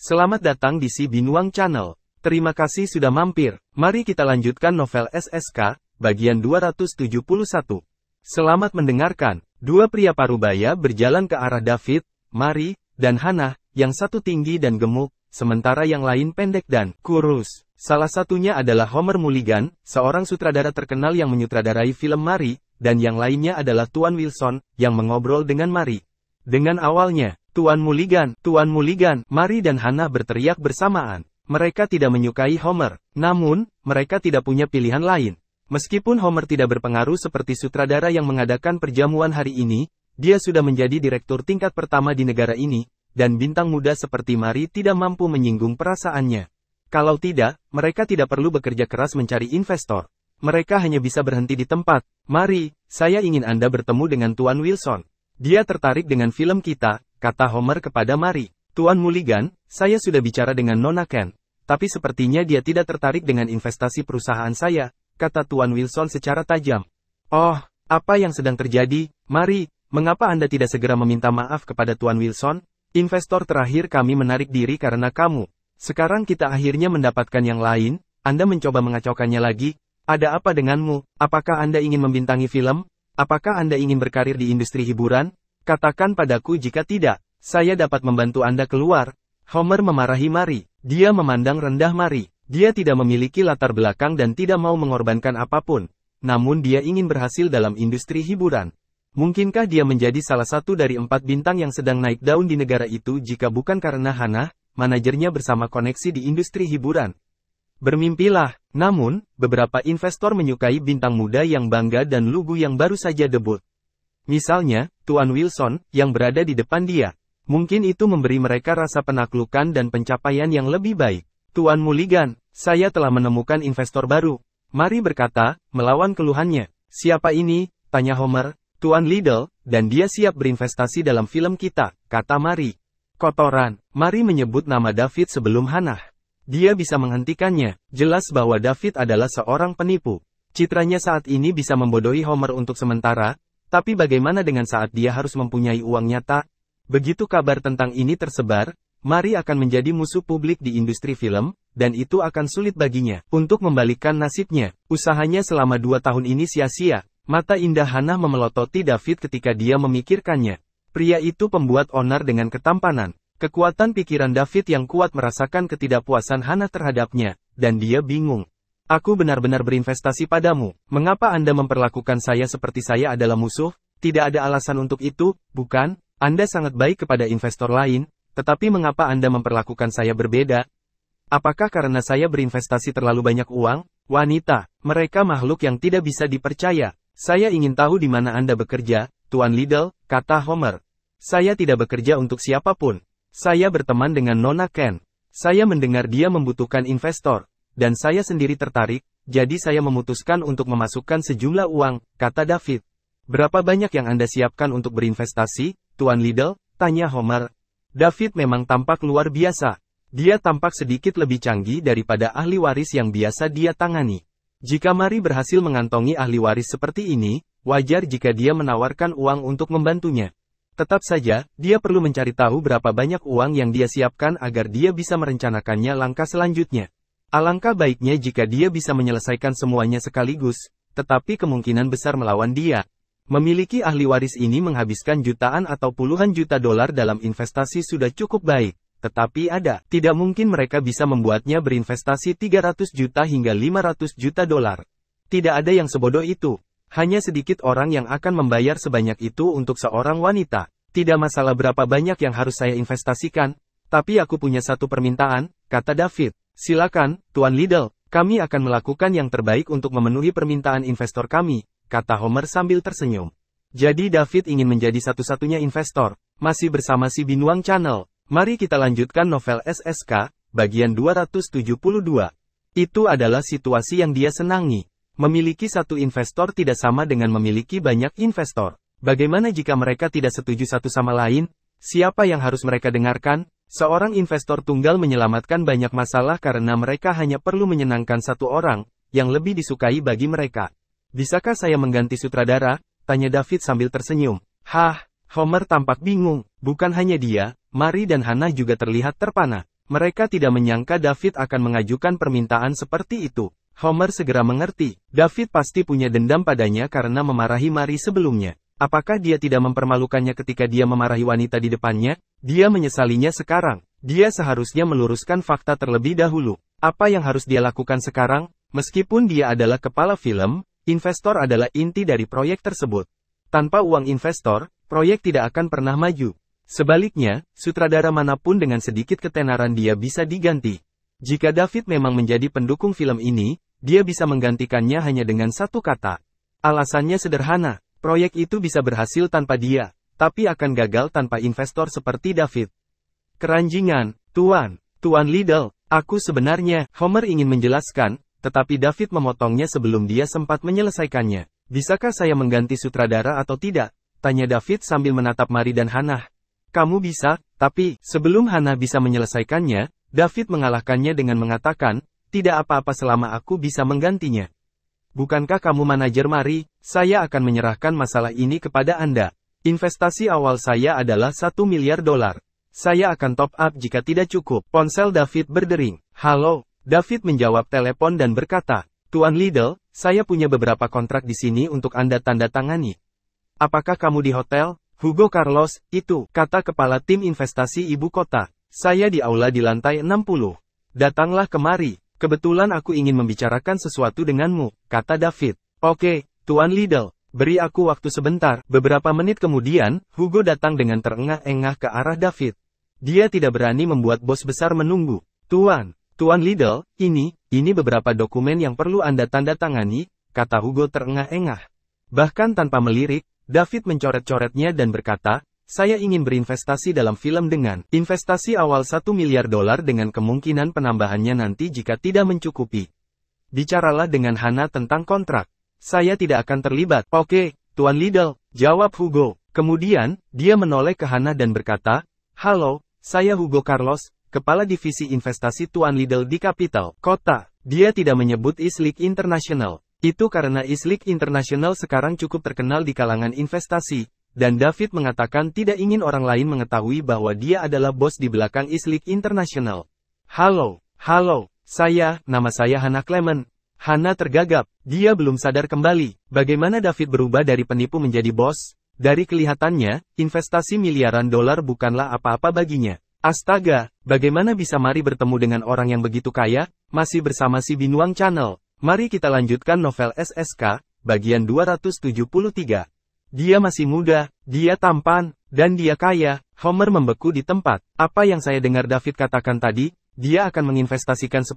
Selamat datang di Si Binuang Channel. Terima kasih sudah mampir. Mari kita lanjutkan novel SSK, bagian 271. Selamat mendengarkan. Dua pria parubaya berjalan ke arah David, Mary, dan Hannah, yang satu tinggi dan gemuk, sementara yang lain pendek dan kurus. Salah satunya adalah Homer Mulligan, seorang sutradara terkenal yang menyutradarai film Mary, dan yang lainnya adalah Tuan Wilson, yang mengobrol dengan Mary. Dengan awalnya, Tuan Mulligan, Mary dan Hannah berteriak bersamaan. Mereka tidak menyukai Homer, namun, mereka tidak punya pilihan lain. Meskipun Homer tidak berpengaruh seperti sutradara yang mengadakan perjamuan hari ini, dia sudah menjadi direktur tingkat pertama di negara ini, dan bintang muda seperti Mary tidak mampu menyinggung perasaannya. Kalau tidak, mereka tidak perlu bekerja keras mencari investor. Mereka hanya bisa berhenti di tempat. Mary, saya ingin Anda bertemu dengan Tuan Wilson. Dia tertarik dengan film kita, kata Homer kepada Mary. Tuan Mulligan, saya sudah bicara dengan Nona Ken, tapi sepertinya dia tidak tertarik dengan investasi perusahaan saya, kata Tuan Wilson secara tajam. Oh, apa yang sedang terjadi, Mary? Mengapa Anda tidak segera meminta maaf kepada Tuan Wilson? Investor terakhir kami menarik diri karena kamu. Sekarang kita akhirnya mendapatkan yang lain, Anda mencoba mengacaukannya lagi. Ada apa denganmu? Apakah Anda ingin membintangi film? Apakah Anda ingin berkarir di industri hiburan? Katakan padaku jika tidak, saya dapat membantu Anda keluar. Homer memarahi Mary. Dia memandang rendah Mary. Dia tidak memiliki latar belakang dan tidak mau mengorbankan apapun. Namun dia ingin berhasil dalam industri hiburan. Mungkinkah dia menjadi salah satu dari 4 bintang yang sedang naik daun di negara itu jika bukan karena Hannah, manajernya bersama koneksi di industri hiburan? Bermimpilah. Namun, beberapa investor menyukai bintang muda yang bangga dan lugu yang baru saja debut. Misalnya, Tuan Wilson, yang berada di depan dia. Mungkin itu memberi mereka rasa penaklukan dan pencapaian yang lebih baik. Tuan Mulligan, saya telah menemukan investor baru. Mary berkata, melawan keluhannya. Siapa ini? Tanya Homer. Tuan Liddell, dan dia siap berinvestasi dalam film kita, kata Mary. Kotoran. Mary menyebut nama David sebelum Hannah. Dia bisa menghentikannya. Jelas bahwa David adalah seorang penipu. Citranya saat ini bisa membodohi Homer untuk sementara, tapi bagaimana dengan saat dia harus mempunyai uang nyata? Begitu kabar tentang ini tersebar, Mary akan menjadi musuh publik di industri film, dan itu akan sulit baginya untuk membalikkan nasibnya. Usahanya selama 2 tahun ini sia-sia. Mata indah Hannah memelototi David ketika dia memikirkannya. Pria itu pembuat onar dengan ketampanan. Kekuatan pikiran David yang kuat merasakan ketidakpuasan Hannah terhadapnya, dan dia bingung. Aku benar-benar berinvestasi padamu. Mengapa Anda memperlakukan saya seperti saya adalah musuh? Tidak ada alasan untuk itu, bukan? Anda sangat baik kepada investor lain, tetapi mengapa Anda memperlakukan saya berbeda? Apakah karena saya berinvestasi terlalu banyak uang? Wanita, mereka makhluk yang tidak bisa dipercaya. Saya ingin tahu di mana Anda bekerja, Tuan Liddell, kata Homer. Saya tidak bekerja untuk siapapun. Saya berteman dengan Nona Ken. Saya mendengar dia membutuhkan investor, dan saya sendiri tertarik, jadi saya memutuskan untuk memasukkan sejumlah uang, kata David. Berapa banyak yang Anda siapkan untuk berinvestasi, Tuan Liddell? Tanya Homer. David memang tampak luar biasa. Dia tampak sedikit lebih canggih daripada ahli waris yang biasa dia tangani. Jika Mary berhasil mengantongi ahli waris seperti ini, wajar jika dia menawarkan uang untuk membantunya. Tetap saja, dia perlu mencari tahu berapa banyak uang yang dia siapkan agar dia bisa merencanakannya langkah selanjutnya. Alangkah baiknya jika dia bisa menyelesaikan semuanya sekaligus, tetapi kemungkinan besar melawan dia. Memiliki ahli waris ini menghabiskan jutaan atau puluhan juta dolar dalam investasi sudah cukup baik, tetapi tidak mungkin mereka bisa membuatnya berinvestasi 300 juta hingga 500 juta dolar. Tidak ada yang sebodoh itu. Hanya sedikit orang yang akan membayar sebanyak itu untuk seorang wanita. Tidak masalah berapa banyak yang harus saya investasikan, tapi aku punya satu permintaan, kata David. Silakan, Tuan Liddell, kami akan melakukan yang terbaik untuk memenuhi permintaan investor kami, kata Homer sambil tersenyum. Jadi David ingin menjadi satu-satunya investor. Masih bersama Si Binuang Channel. Mari kita lanjutkan novel SSK, bagian 272. Itu adalah situasi yang dia senangi. Memiliki satu investor tidak sama dengan memiliki banyak investor. Bagaimana jika mereka tidak setuju satu sama lain? Siapa yang harus mereka dengarkan? Seorang investor tunggal menyelamatkan banyak masalah karena mereka hanya perlu menyenangkan satu orang, yang lebih disukai bagi mereka. Bisakah saya mengganti sutradara? Tanya David sambil tersenyum. Homer tampak bingung. Bukan hanya dia, Mary dan Hannah juga terlihat terpana. Mereka tidak menyangka David akan mengajukan permintaan seperti itu. Homer segera mengerti, David pasti punya dendam padanya karena memarahi Mary sebelumnya. Apakah dia tidak mempermalukannya ketika dia memarahi wanita di depannya? Dia menyesalinya sekarang. Dia seharusnya meluruskan fakta terlebih dahulu. Apa yang harus dia lakukan sekarang? Meskipun dia adalah kepala film, investor adalah inti dari proyek tersebut. Tanpa uang investor, proyek tidak akan pernah maju. Sebaliknya, sutradara manapun dengan sedikit ketenaran dia bisa diganti. Jika David memang menjadi pendukung film ini, dia bisa menggantikannya hanya dengan satu kata. Alasannya sederhana, proyek itu bisa berhasil tanpa dia, tapi akan gagal tanpa investor seperti David. Keranjingan, Tuan Liddell, aku sebenarnya, Homer ingin menjelaskan, tetapi David memotongnya sebelum dia sempat menyelesaikannya. Bisakah saya mengganti sutradara atau tidak? Tanya David sambil menatap Mary dan Hannah. Kamu bisa, tapi, sebelum Hannah bisa menyelesaikannya, David mengalahkannya dengan mengatakan, tidak apa-apa selama aku bisa menggantinya. Bukankah kamu manajer Mary? Saya akan menyerahkan masalah ini kepada Anda. Investasi awal saya adalah $1 miliar. Saya akan top up jika tidak cukup. Ponsel David berdering. Halo, David menjawab telepon dan berkata, Tuan Liddell, saya punya beberapa kontrak di sini untuk Anda tanda tangani. Apakah kamu di hotel? Hugo Carlos, itu, kata kepala tim investasi ibu kota. Saya di aula di lantai 60. Datanglah kemari. Kebetulan aku ingin membicarakan sesuatu denganmu, kata David. Oke, Tuan Liddell, beri aku waktu sebentar. Beberapa menit kemudian, Hugo datang dengan terengah-engah ke arah David. Dia tidak berani membuat bos besar menunggu. Tuan Liddell, ini beberapa dokumen yang perlu Anda tanda tangani, kata Hugo terengah-engah. Bahkan tanpa melirik, David mencoret-coretnya dan berkata, saya ingin berinvestasi dalam film dengan investasi awal $1 miliar dengan kemungkinan penambahannya nanti jika tidak mencukupi. Bicaralah dengan Hannah tentang kontrak. Saya tidak akan terlibat. Oke, Tuan Liddell, jawab Hugo. Kemudian, dia menoleh ke Hannah dan berkata, halo, saya Hugo Carlos, kepala divisi investasi Tuan Liddell di Capital Kota. Dia tidak menyebut Islik International. Itu karena Islik International sekarang cukup terkenal di kalangan investasi, dan David mengatakan tidak ingin orang lain mengetahui bahwa dia adalah bos di belakang Islik International. Halo, nama saya Hannah Clement. Hannah tergagap, dia belum sadar kembali, bagaimana David berubah dari penipu menjadi bos. Dari kelihatannya, investasi miliaran dolar bukanlah apa-apa baginya. Astaga, bagaimana bisa Mary bertemu dengan orang yang begitu kaya? Masih bersama si Binuang Channel. Mari kita lanjutkan novel SSK, bagian 273. Dia masih muda, dia tampan, dan dia kaya. Homer membeku di tempat. Apa yang saya dengar David katakan tadi? Dia akan menginvestasikan $1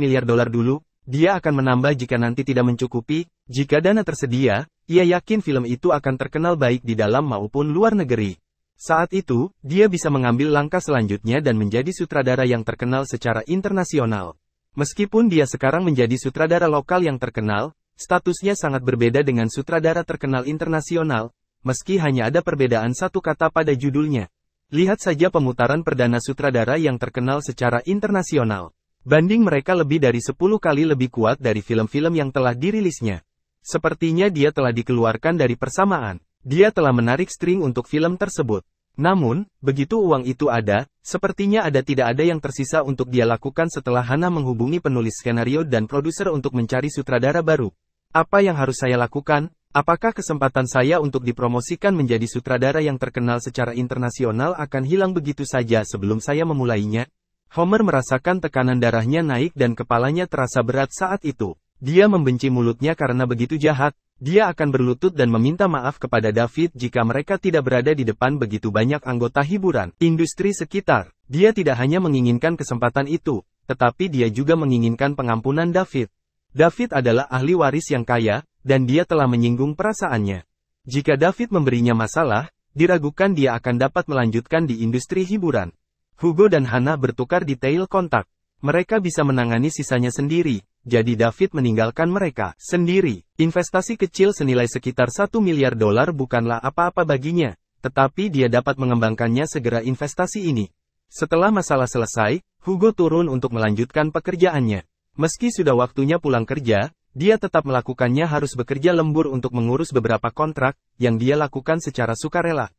miliar dulu. Dia akan menambah jika nanti tidak mencukupi. Jika dana tersedia, ia yakin film itu akan terkenal baik di dalam maupun luar negeri. Saat itu, dia bisa mengambil langkah selanjutnya dan menjadi sutradara yang terkenal secara internasional. Meskipun dia sekarang menjadi sutradara lokal yang terkenal, statusnya sangat berbeda dengan sutradara terkenal internasional, meski hanya ada perbedaan satu kata pada judulnya. Lihat saja pemutaran perdana sutradara yang terkenal secara internasional. Banding mereka lebih dari 10 kali lebih kuat dari film-film yang telah dirilisnya. Sepertinya dia telah dikeluarkan dari persamaan. Dia telah menarik string untuk film tersebut. Namun, begitu uang itu ada, sepertinya tidak ada yang tersisa untuk dia lakukan setelah Hannah menghubungi penulis skenario dan produser untuk mencari sutradara baru. Apa yang harus saya lakukan? Apakah kesempatan saya untuk dipromosikan menjadi sutradara yang terkenal secara internasional akan hilang begitu saja sebelum saya memulainya? Homer merasakan tekanan darahnya naik dan kepalanya terasa berat saat itu. Dia membenci mulutnya karena begitu jahat. Dia akan berlutut dan meminta maaf kepada David jika mereka tidak berada di depan begitu banyak anggota hiburan industri sekitar. Dia tidak hanya menginginkan kesempatan itu, tetapi dia juga menginginkan pengampunan David. David adalah ahli waris yang kaya, dan dia telah menyinggung perasaannya. Jika David memberinya masalah, diragukan dia akan dapat melanjutkan di industri hiburan. Hugo dan Hannah bertukar detail kontak. Mereka bisa menangani sisanya sendiri. Jadi David meninggalkan mereka sendiri. Investasi kecil senilai sekitar $1 miliar bukanlah apa-apa baginya, tetapi dia dapat mengembangkannya segera investasi ini. Setelah masalah selesai, Hugo turun untuk melanjutkan pekerjaannya. Meski sudah waktunya pulang kerja, dia tetap melakukannya harus bekerja lembur untuk mengurus beberapa kontrak, yang dia lakukan secara sukarela.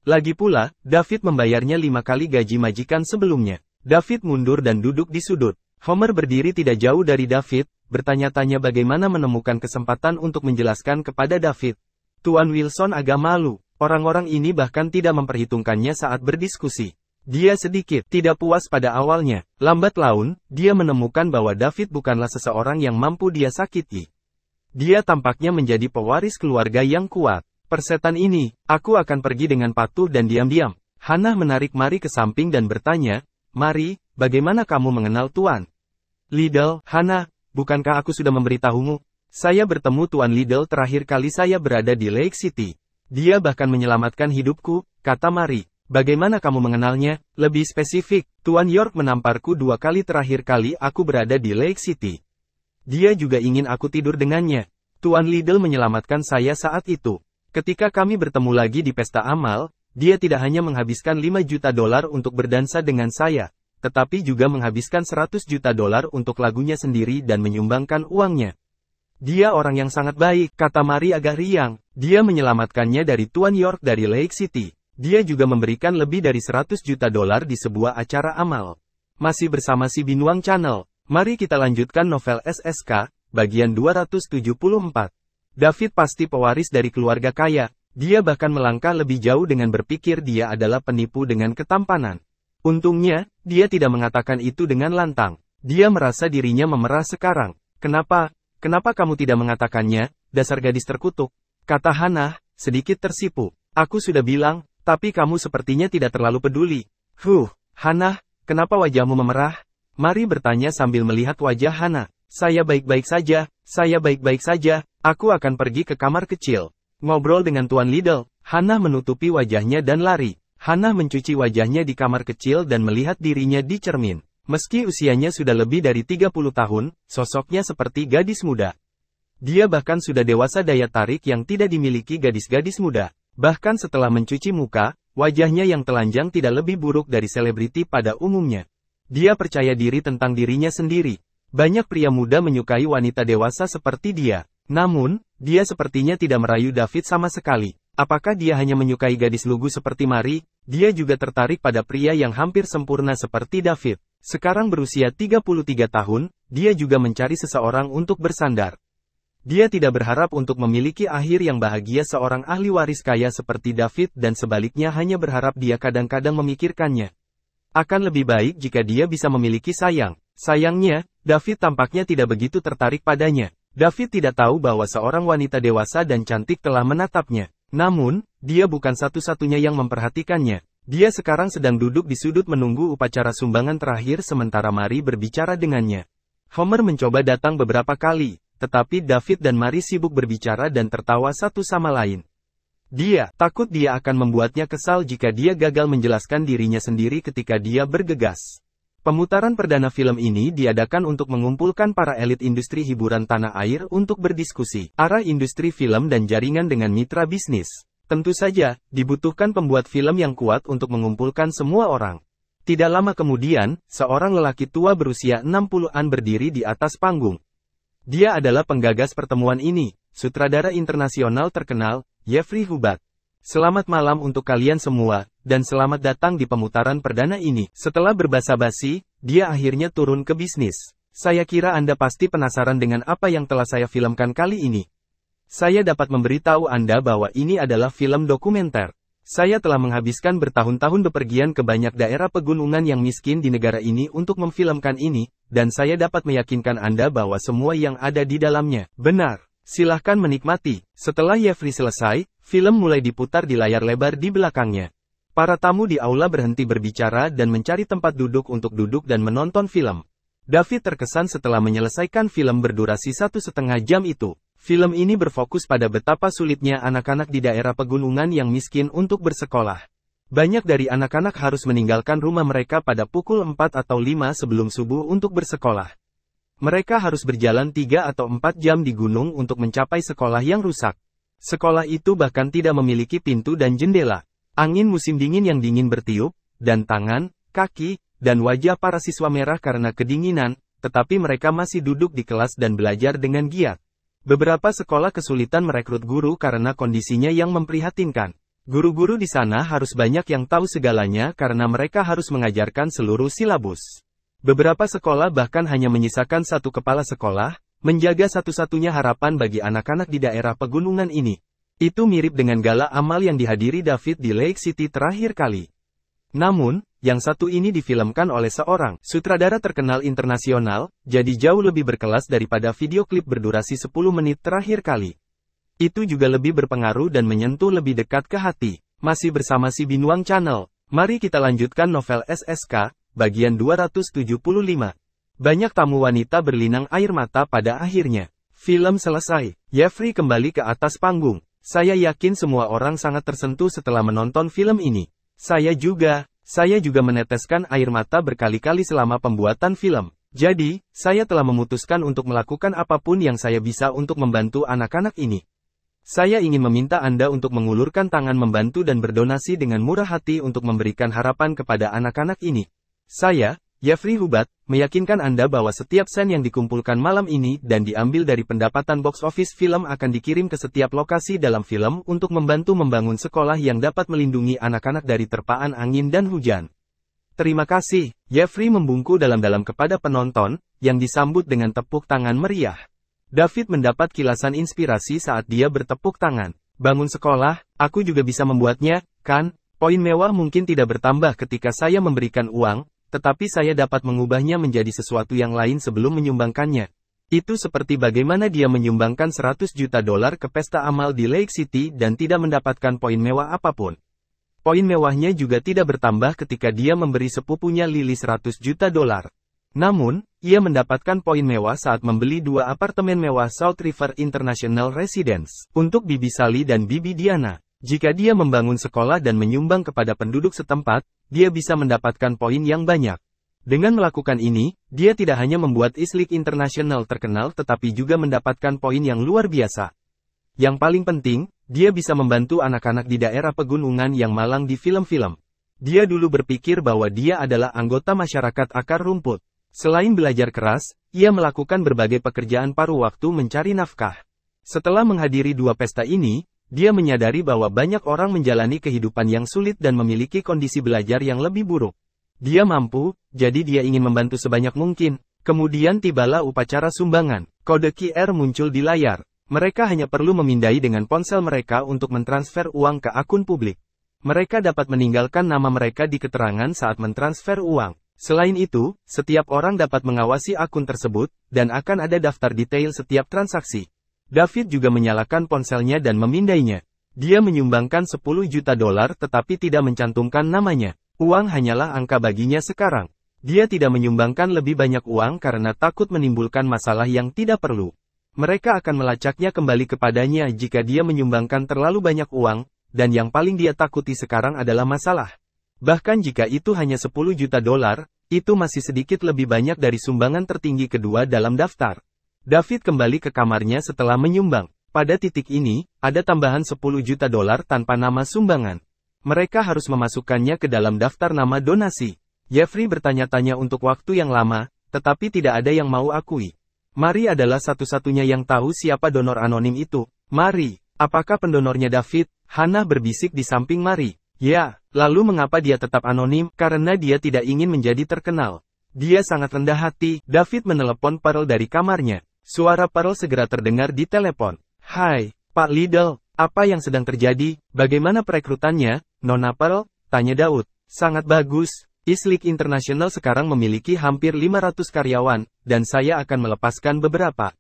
Lagi pula, David membayarnya 5 kali gaji majikan sebelumnya. David mundur dan duduk di sudut. Homer berdiri tidak jauh dari David, bertanya-tanya bagaimana menemukan kesempatan untuk menjelaskan kepada David. Tuan Wilson agak malu. Orang-orang ini bahkan tidak memperhitungkannya saat berdiskusi. Dia sedikit tidak puas pada awalnya. Lambat laun, dia menemukan bahwa David bukanlah seseorang yang mampu dia sakiti. Dia tampaknya menjadi pewaris keluarga yang kuat. Persetan ini, aku akan pergi dengan patuh dan diam-diam. Hannah menarik Mary ke samping dan bertanya, Mary, bagaimana kamu mengenal Tuan Liddell? Hannah, bukankah aku sudah memberitahumu? Saya bertemu Tuan Liddell terakhir kali saya berada di Lake City. Dia bahkan menyelamatkan hidupku, kata Mary. Bagaimana kamu mengenalnya? Lebih spesifik, Tuan York menamparku 2 kali terakhir kali aku berada di Lake City. Dia juga ingin aku tidur dengannya. Tuan Liddell menyelamatkan saya saat itu. Ketika kami bertemu lagi di pesta amal, dia tidak hanya menghabiskan $5 juta untuk berdansa dengan saya, tetapi juga menghabiskan $100 juta untuk lagunya sendiri dan menyumbangkan uangnya. Dia orang yang sangat baik, kata Mary agak riang. Dia menyelamatkannya dari Tuan York dari Lake City. Dia juga memberikan lebih dari $100 juta di sebuah acara amal. Masih bersama si Binuang Channel. Mari kita lanjutkan novel SSK, bagian 274. David pasti pewaris dari keluarga kaya. Dia bahkan melangkah lebih jauh dengan berpikir dia adalah penipu dengan ketampanan. Untungnya, dia tidak mengatakan itu dengan lantang. Dia merasa dirinya memerah sekarang. Kenapa kamu tidak mengatakannya, dasar gadis terkutuk? Kata Hannah, sedikit tersipu. Aku sudah bilang, tapi kamu sepertinya tidak terlalu peduli. Hannah, kenapa wajahmu memerah? Mary bertanya sambil melihat wajah Hannah. Saya baik-baik saja, aku akan pergi ke kamar kecil. Ngobrol dengan Tuan Liddell. Hannah menutupi wajahnya dan lari. Hannah mencuci wajahnya di kamar kecil dan melihat dirinya di cermin. Meski usianya sudah lebih dari 30 tahun, sosoknya seperti gadis muda. Dia bahkan sudah dewasa daya tarik yang tidak dimiliki gadis-gadis muda. Bahkan setelah mencuci muka, wajahnya yang telanjang tidak lebih buruk dari selebriti pada umumnya. Dia percaya diri tentang dirinya sendiri. Banyak pria muda menyukai wanita dewasa seperti dia. Namun, dia sepertinya tidak merayu David sama sekali. Apakah dia hanya menyukai gadis lugu seperti Mary? Dia juga tertarik pada pria yang hampir sempurna seperti David. Sekarang berusia 33 tahun, dia juga mencari seseorang untuk bersandar. Dia tidak berharap untuk memiliki akhir yang bahagia seorang ahli waris kaya seperti David dan sebaliknya hanya berharap dia kadang-kadang memikirkannya. Akan lebih baik jika dia bisa memiliki sayang. Sayangnya, David tampaknya tidak begitu tertarik padanya. David tidak tahu bahwa seorang wanita dewasa dan cantik telah menatapnya. Namun, dia bukan satu-satunya yang memperhatikannya. Dia sekarang sedang duduk di sudut menunggu upacara sumbangan terakhir sementara Mary berbicara dengannya. Homer mencoba datang beberapa kali, tetapi David dan Mary sibuk berbicara dan tertawa satu sama lain. Dia takut dia akan membuatnya kesal jika dia gagal menjelaskan dirinya sendiri ketika dia bergegas. Pemutaran perdana film ini diadakan untuk mengumpulkan para elit industri hiburan tanah air untuk berdiskusi arah industri film dan jaringan dengan mitra bisnis. Tentu saja, dibutuhkan pembuat film yang kuat untuk mengumpulkan semua orang. Tidak lama kemudian, seorang lelaki tua berusia 60-an berdiri di atas panggung. Dia adalah penggagas pertemuan ini, sutradara internasional terkenal, Jeffrey Hubbard. Selamat malam untuk kalian semua, dan selamat datang di pemutaran perdana ini. Setelah berbasa-basi, dia akhirnya turun ke bisnis. Saya kira Anda pasti penasaran dengan apa yang telah saya filmkan kali ini. Saya dapat memberitahu Anda bahwa ini adalah film dokumenter. Saya telah menghabiskan bertahun-tahun bepergian ke banyak daerah pegunungan yang miskin di negara ini untuk memfilmkan ini, dan saya dapat meyakinkan Anda bahwa semua yang ada di dalamnya benar. Silahkan menikmati. Setelah Jeffrey selesai, film mulai diputar di layar lebar di belakangnya. Para tamu di aula berhenti berbicara dan mencari tempat duduk untuk duduk dan menonton film. David terkesan setelah menyelesaikan film berdurasi 1,5 jam itu. Film ini berfokus pada betapa sulitnya anak-anak di daerah pegunungan yang miskin untuk bersekolah. Banyak dari anak-anak harus meninggalkan rumah mereka pada pukul 4 atau 5 sebelum subuh untuk bersekolah. Mereka harus berjalan 3 atau 4 jam di gunung untuk mencapai sekolah yang rusak. Sekolah itu bahkan tidak memiliki pintu dan jendela. Angin musim dingin yang dingin bertiup, dan tangan, kaki, dan wajah para siswa merah karena kedinginan, tetapi mereka masih duduk di kelas dan belajar dengan giat. Beberapa sekolah kesulitan merekrut guru karena kondisinya yang memprihatinkan. Guru-guru di sana harus banyak yang tahu segalanya karena mereka harus mengajarkan seluruh silabus. Beberapa sekolah bahkan hanya menyisakan satu kepala sekolah, menjaga satu-satunya harapan bagi anak-anak di daerah pegunungan ini. Itu mirip dengan gala amal yang dihadiri David di Lake City terakhir kali. Namun, yang satu ini difilmkan oleh seorang sutradara terkenal internasional, jadi jauh lebih berkelas daripada video klip berdurasi 10 menit terakhir kali. Itu juga lebih berpengaruh dan menyentuh lebih dekat ke hati. Masih bersama si Binuang Channel, mari kita lanjutkan novel SSK, bagian 275. Banyak tamu wanita berlinang air mata pada akhirnya. Film selesai, Jeffrey kembali ke atas panggung. Saya yakin semua orang sangat tersentuh setelah menonton film ini. Saya juga meneteskan air mata berkali-kali selama pembuatan film. Jadi, saya telah memutuskan untuk melakukan apapun yang saya bisa untuk membantu anak-anak ini. Saya ingin meminta Anda untuk mengulurkan tangan membantu dan berdonasi dengan murah hati untuk memberikan harapan kepada anak-anak ini. Saya, Jeffrey Hubat, meyakinkan Anda bahwa setiap sen yang dikumpulkan malam ini dan diambil dari pendapatan box office film akan dikirim ke setiap lokasi dalam film untuk membantu membangun sekolah yang dapat melindungi anak-anak dari terpaan angin dan hujan. Terima kasih, Jeffrey membungkuk dalam-dalam kepada penonton, yang disambut dengan tepuk tangan meriah. David mendapat kilasan inspirasi saat dia bertepuk tangan. Bangun sekolah, aku juga bisa membuatnya, kan? Poin mewah mungkin tidak bertambah ketika saya memberikan uang, tetapi saya dapat mengubahnya menjadi sesuatu yang lain sebelum menyumbangkannya. Itu seperti bagaimana dia menyumbangkan $100 juta ke pesta amal di Lake City dan tidak mendapatkan poin mewah apapun. Poin mewahnya juga tidak bertambah ketika dia memberi sepupunya Lily $100 juta. Namun, ia mendapatkan poin mewah saat membeli 2 apartemen mewah South River International Residence untuk Bibi Sally dan Bibi Diana. Jika dia membangun sekolah dan menyumbang kepada penduduk setempat, dia bisa mendapatkan poin yang banyak. Dengan melakukan ini, dia tidak hanya membuat Islik International terkenal tetapi juga mendapatkan poin yang luar biasa. Yang paling penting, dia bisa membantu anak-anak di daerah pegunungan yang malang di film-film. Dia dulu berpikir bahwa dia adalah anggota masyarakat akar rumput. Selain belajar keras, ia melakukan berbagai pekerjaan paruh waktu mencari nafkah. Setelah menghadiri 2 pesta ini, dia menyadari bahwa banyak orang menjalani kehidupan yang sulit dan memiliki kondisi belajar yang lebih buruk. Dia mampu, jadi dia ingin membantu sebanyak mungkin. Kemudian tibalah upacara sumbangan. Kode QR muncul di layar. Mereka hanya perlu memindai dengan ponsel mereka untuk mentransfer uang ke akun publik. Mereka dapat meninggalkan nama mereka di keterangan saat mentransfer uang. Selain itu, setiap orang dapat mengawasi akun tersebut, dan akan ada daftar detail setiap transaksi. David juga menyalakan ponselnya dan memindainya. Dia menyumbangkan $10 juta tetapi tidak mencantumkan namanya. Uang hanyalah angka baginya sekarang. Dia tidak menyumbangkan lebih banyak uang karena takut menimbulkan masalah yang tidak perlu. Mereka akan melacaknya kembali kepadanya jika dia menyumbangkan terlalu banyak uang, dan yang paling dia takuti sekarang adalah masalah. Bahkan jika itu hanya $10 juta, itu masih sedikit lebih banyak dari sumbangan tertinggi kedua dalam daftar. David kembali ke kamarnya setelah menyumbang. Pada titik ini, ada tambahan $10 juta tanpa nama sumbangan. Mereka harus memasukkannya ke dalam daftar nama donasi. Jeffrey bertanya-tanya untuk waktu yang lama, tetapi tidak ada yang mau akui. Mary adalah satu-satunya yang tahu siapa donor anonim itu. Mary, apakah pendonornya David? Hannah berbisik di samping Mary. Ya, lalu mengapa dia tetap anonim? Karena dia tidak ingin menjadi terkenal. Dia sangat rendah hati. David menelepon Pearl dari kamarnya. Suara Pearl segera terdengar di telepon. Hai, Pak Liddell, apa yang sedang terjadi? Bagaimana perekrutannya, Nona Pearl? Tanya Daud. Sangat bagus. Islik International sekarang memiliki hampir 500 karyawan, dan saya akan melepaskan beberapa.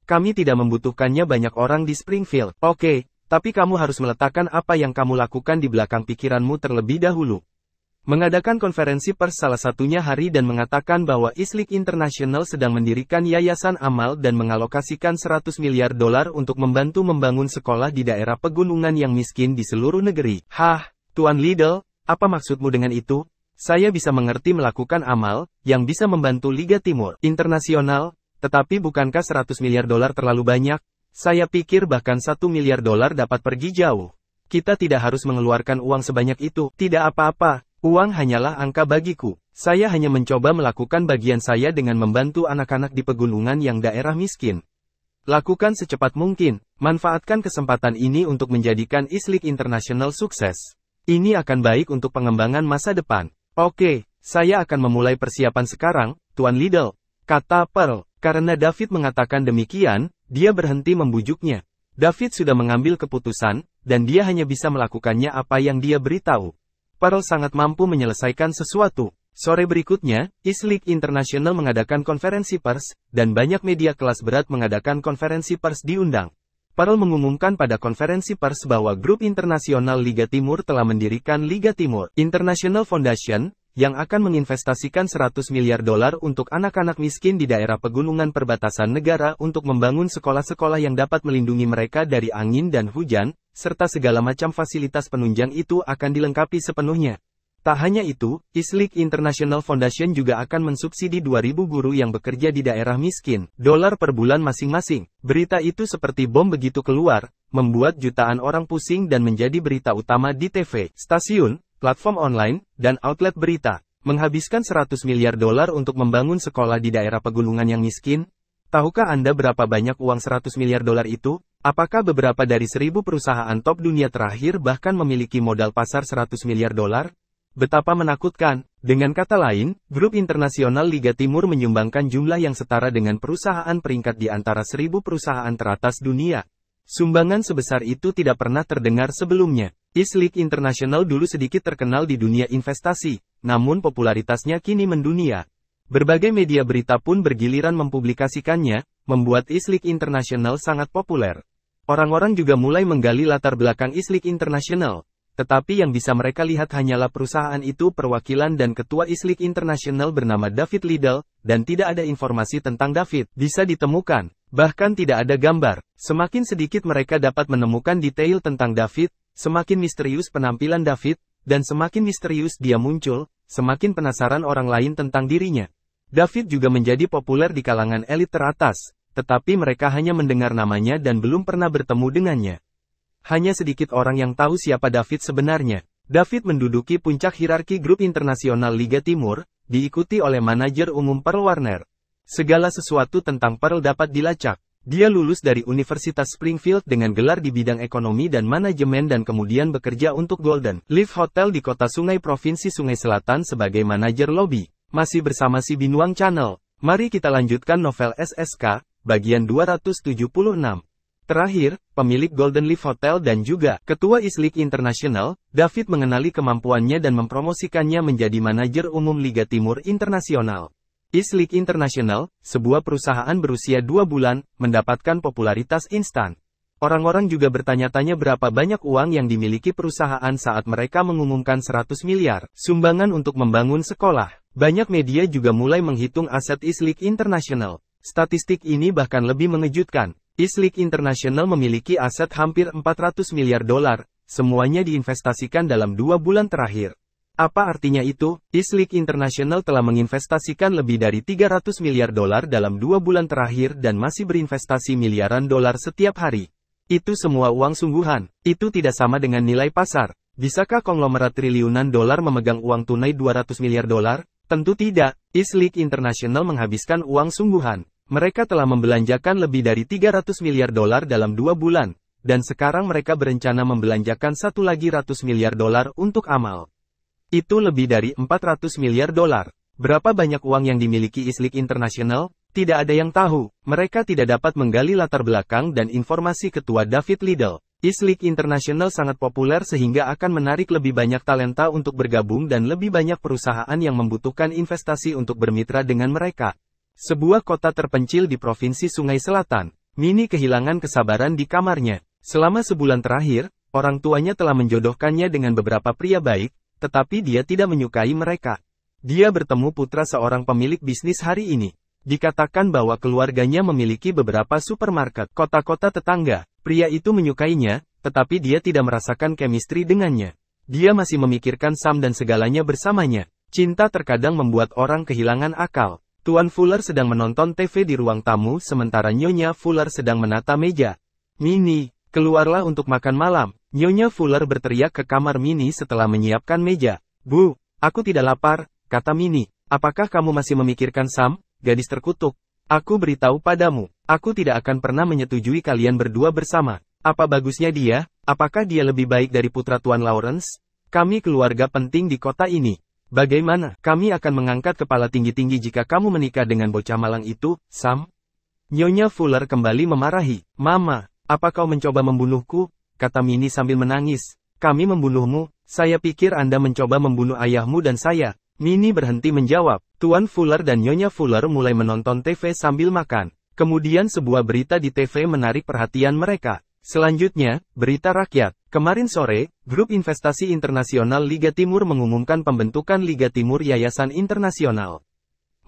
Kami tidak membutuhkannya banyak orang di Springfield. Oke. Tapi kamu harus meletakkan apa yang kamu lakukan di belakang pikiranmu terlebih dahulu. Mengadakan konferensi pers salah satunya hari dan mengatakan bahwa Islik International sedang mendirikan yayasan amal dan mengalokasikan $100 miliar untuk membantu membangun sekolah di daerah pegunungan yang miskin di seluruh negeri. Hah, Tuan Liddell, apa maksudmu dengan itu? Saya bisa mengerti melakukan amal, yang bisa membantu Liga Timur Internasional, tetapi bukankah $100 miliar terlalu banyak? Saya pikir bahkan $1 miliar dapat pergi jauh. Kita tidak harus mengeluarkan uang sebanyak itu. Tidak apa-apa, uang hanyalah angka bagiku. Saya hanya mencoba melakukan bagian saya dengan membantu anak-anak di pegunungan yang daerah miskin. Lakukan secepat mungkin, manfaatkan kesempatan ini untuk menjadikan Islik International sukses. Ini akan baik untuk pengembangan masa depan. Oke, saya akan memulai persiapan sekarang, Tuan Liddell, kata Pearl. Karena David mengatakan demikian, dia berhenti membujuknya. David sudah mengambil keputusan, dan dia hanya bisa melakukannya apa yang dia beritahu. Pearl sangat mampu menyelesaikan sesuatu. Sore berikutnya, Islik International mengadakan konferensi pers, dan banyak media kelas berat mengadakan konferensi pers diundang. Pearl mengumumkan pada konferensi pers bahwa grup internasional Liga Timur telah mendirikan Liga Timur International Foundation, yang akan menginvestasikan $100 miliar untuk anak-anak miskin di daerah pegunungan perbatasan negara untuk membangun sekolah-sekolah yang dapat melindungi mereka dari angin dan hujan, serta segala macam fasilitas penunjang itu akan dilengkapi sepenuhnya. Tak hanya itu, Islik International Foundation juga akan mensubsidi 2.000 guru yang bekerja di daerah miskin, $1 per bulan masing-masing. Berita itu seperti bom begitu keluar, membuat jutaan orang pusing dan menjadi berita utama di TV, stasiun, platform online, dan outlet berita. Menghabiskan $100 miliar untuk membangun sekolah di daerah pegunungan yang miskin? Tahukah Anda berapa banyak uang $100 miliar itu? Apakah beberapa dari 1.000 perusahaan top dunia terakhir bahkan memiliki modal pasar $100 miliar? Betapa menakutkan. Dengan kata lain, grup internasional Liga Timur menyumbangkan jumlah yang setara dengan perusahaan peringkat di antara 1.000 perusahaan teratas dunia. Sumbangan sebesar itu tidak pernah terdengar sebelumnya. Islik International dulu sedikit terkenal di dunia investasi, namun popularitasnya kini mendunia. Berbagai media berita pun bergiliran mempublikasikannya, membuat Islik International sangat populer. Orang-orang juga mulai menggali latar belakang Islik International. Tetapi yang bisa mereka lihat hanyalah perusahaan itu perwakilan dan ketua Islik International bernama David Liddell, dan tidak ada informasi tentang David bisa ditemukan. Bahkan tidak ada gambar. Semakin sedikit mereka dapat menemukan detail tentang David, semakin misterius penampilan David, dan semakin misterius dia muncul, semakin penasaran orang lain tentang dirinya. David juga menjadi populer di kalangan elit teratas, tetapi mereka hanya mendengar namanya dan belum pernah bertemu dengannya. Hanya sedikit orang yang tahu siapa David sebenarnya. David menduduki puncak hierarki grup internasional Liga Timur, diikuti oleh manajer umum Pearl Warner. Segala sesuatu tentang Pearl dapat dilacak. Dia lulus dari Universitas Springfield dengan gelar di bidang ekonomi dan manajemen dan kemudian bekerja untuk Golden Leaf Hotel di kota Sungai Provinsi Sungai Selatan sebagai manajer lobi. Masih bersama si Binuang Channel. Mari kita lanjutkan novel SSK, bagian 276. Terakhir, pemilik Golden Leaf Hotel dan juga ketua Islik International, David mengenali kemampuannya dan mempromosikannya menjadi manajer umum Liga Timur Internasional. Islik International, sebuah perusahaan berusia 2 bulan, mendapatkan popularitas instan. Orang-orang juga bertanya-tanya berapa banyak uang yang dimiliki perusahaan saat mereka mengumumkan 100 miliar sumbangan untuk membangun sekolah. Banyak media juga mulai menghitung aset Islik International. Statistik ini bahkan lebih mengejutkan. Islik International memiliki aset hampir $400 miliar, semuanya diinvestasikan dalam 2 bulan terakhir. Apa artinya itu? Islik International telah menginvestasikan lebih dari $300 miliar dalam 2 bulan terakhir dan masih berinvestasi miliaran dolar setiap hari. Itu semua uang sungguhan. Itu tidak sama dengan nilai pasar. Bisakah konglomerat triliunan dolar memegang uang tunai $200 miliar? Tentu tidak. Islik International menghabiskan uang sungguhan. Mereka telah membelanjakan lebih dari $300 miliar dalam 2 bulan, dan sekarang mereka berencana membelanjakan satu lagi $100 miliar untuk amal. Itu lebih dari $400 miliar. Berapa banyak uang yang dimiliki Islik International? Tidak ada yang tahu. Mereka tidak dapat menggali latar belakang dan informasi ketua David Liddell. Islik International sangat populer sehingga akan menarik lebih banyak talenta untuk bergabung dan lebih banyak perusahaan yang membutuhkan investasi untuk bermitra dengan mereka. Sebuah kota terpencil di Provinsi Sungai Selatan. Minnie kehilangan kesabaran di kamarnya. Selama sebulan terakhir, orang tuanya telah menjodohkannya dengan beberapa pria baik, tetapi dia tidak menyukai mereka. Dia bertemu putra seorang pemilik bisnis hari ini. Dikatakan bahwa keluarganya memiliki beberapa supermarket kota-kota tetangga. Pria itu menyukainya, tetapi dia tidak merasakan chemistry dengannya. Dia masih memikirkan Sam dan segalanya bersamanya. Cinta terkadang membuat orang kehilangan akal. Tuan Fuller sedang menonton TV di ruang tamu sementara Nyonya Fuller sedang menata meja. Minnie, keluarlah untuk makan malam. Nyonya Fuller berteriak ke kamar Minnie setelah menyiapkan meja. Bu, aku tidak lapar, kata Minnie. Apakah kamu masih memikirkan Sam, gadis terkutuk? Aku beritahu padamu, Aku tidak akan pernah menyetujui kalian berdua bersama. Apa bagusnya dia? Apakah dia lebih baik dari putra Tuan Lawrence? Kami keluarga penting di kota ini. Bagaimana? Kami akan mengangkat kepala tinggi-tinggi jika kamu menikah dengan bocah malang itu, Sam. Nyonya Fuller kembali memarahi. Mama, apa kau mencoba membunuhku? Kata Minnie sambil menangis. Kami membunuhmu? Saya pikir Anda mencoba membunuh ayahmu dan saya. Minnie berhenti menjawab. Tuan Fuller dan Nyonya Fuller mulai menonton TV sambil makan. Kemudian sebuah berita di TV menarik perhatian mereka. Selanjutnya, berita rakyat. Kemarin sore, Grup Investasi Internasional Liga Timur mengumumkan pembentukan Liga Timur Yayasan Internasional.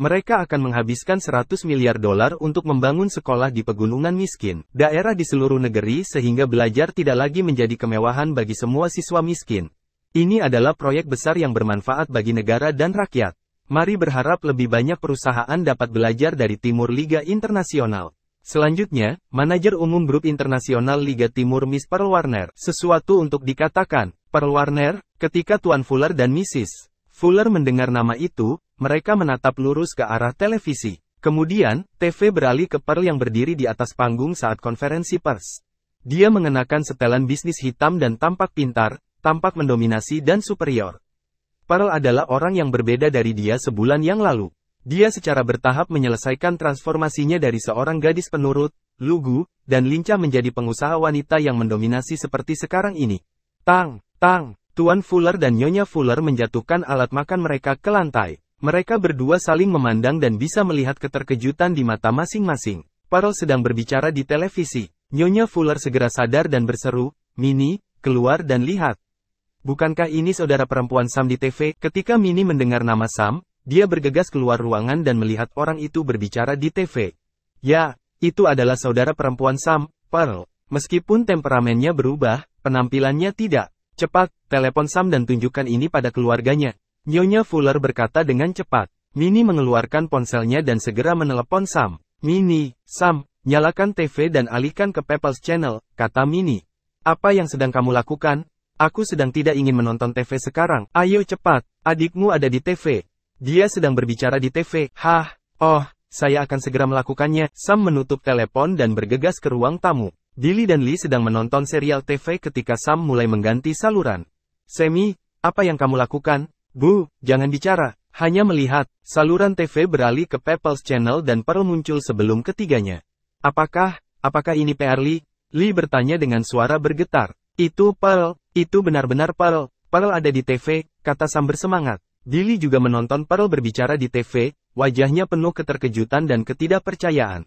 Mereka akan menghabiskan 100 miliar dolar untuk membangun sekolah di pegunungan miskin, daerah di seluruh negeri sehingga belajar tidak lagi menjadi kemewahan bagi semua siswa miskin. Ini adalah proyek besar yang bermanfaat bagi negara dan rakyat. Mari berharap lebih banyak perusahaan dapat belajar dari Timur Liga Internasional. Selanjutnya, Manajer Umum Grup Internasional Liga Timur Miss Pearl Warner. Sesuatu untuk dikatakan, Pearl Warner, ketika Tuan Fuller dan Mrs. Fuller mendengar nama itu, mereka menatap lurus ke arah televisi. Kemudian, TV beralih ke Pearl yang berdiri di atas panggung saat konferensi pers. Dia mengenakan setelan bisnis hitam dan tampak pintar, tampak mendominasi dan superior. Pearl adalah orang yang berbeda dari dia sebulan yang lalu. Dia secara bertahap menyelesaikan transformasinya dari seorang gadis penurut, lugu, dan lincah menjadi pengusaha wanita yang mendominasi seperti sekarang ini. Tang, tang, Tuan Fuller dan Nyonya Fuller menjatuhkan alat makan mereka ke lantai. Mereka berdua saling memandang dan bisa melihat keterkejutan di mata masing-masing. Pearl sedang berbicara di televisi. Nyonya Fuller segera sadar dan berseru, Minnie, keluar dan lihat. Bukankah ini saudara perempuan Sam di TV? Ketika Minnie mendengar nama Sam, dia bergegas keluar ruangan dan melihat orang itu berbicara di TV. Ya, itu adalah saudara perempuan Sam, Pearl. Meskipun temperamennya berubah, penampilannya tidak. Cepat, telepon Sam dan tunjukkan ini pada keluarganya. Nyonya Fuller berkata dengan cepat. Minnie mengeluarkan ponselnya dan segera menelepon Sam. Minnie, Sam, nyalakan TV dan alihkan ke People's Channel, kata Minnie. Apa yang sedang kamu lakukan? Aku sedang tidak ingin menonton TV sekarang. Ayo cepat, adikmu ada di TV. Dia sedang berbicara di TV. Hah, oh, saya akan segera melakukannya. Sam menutup telepon dan bergegas ke ruang tamu. Billy dan Lee sedang menonton serial TV ketika Sam mulai mengganti saluran. Sammy, apa yang kamu lakukan? Bu, jangan bicara, hanya melihat. Saluran TV beralih ke People's Channel dan Pearl muncul sebelum ketiganya. Apakah ini PR Lee? Lee bertanya dengan suara bergetar. Itu Pearl, itu benar-benar Pearl. Pearl ada di TV, kata Sam bersemangat. Billy juga menonton Pearl berbicara di TV, wajahnya penuh keterkejutan dan ketidakpercayaan.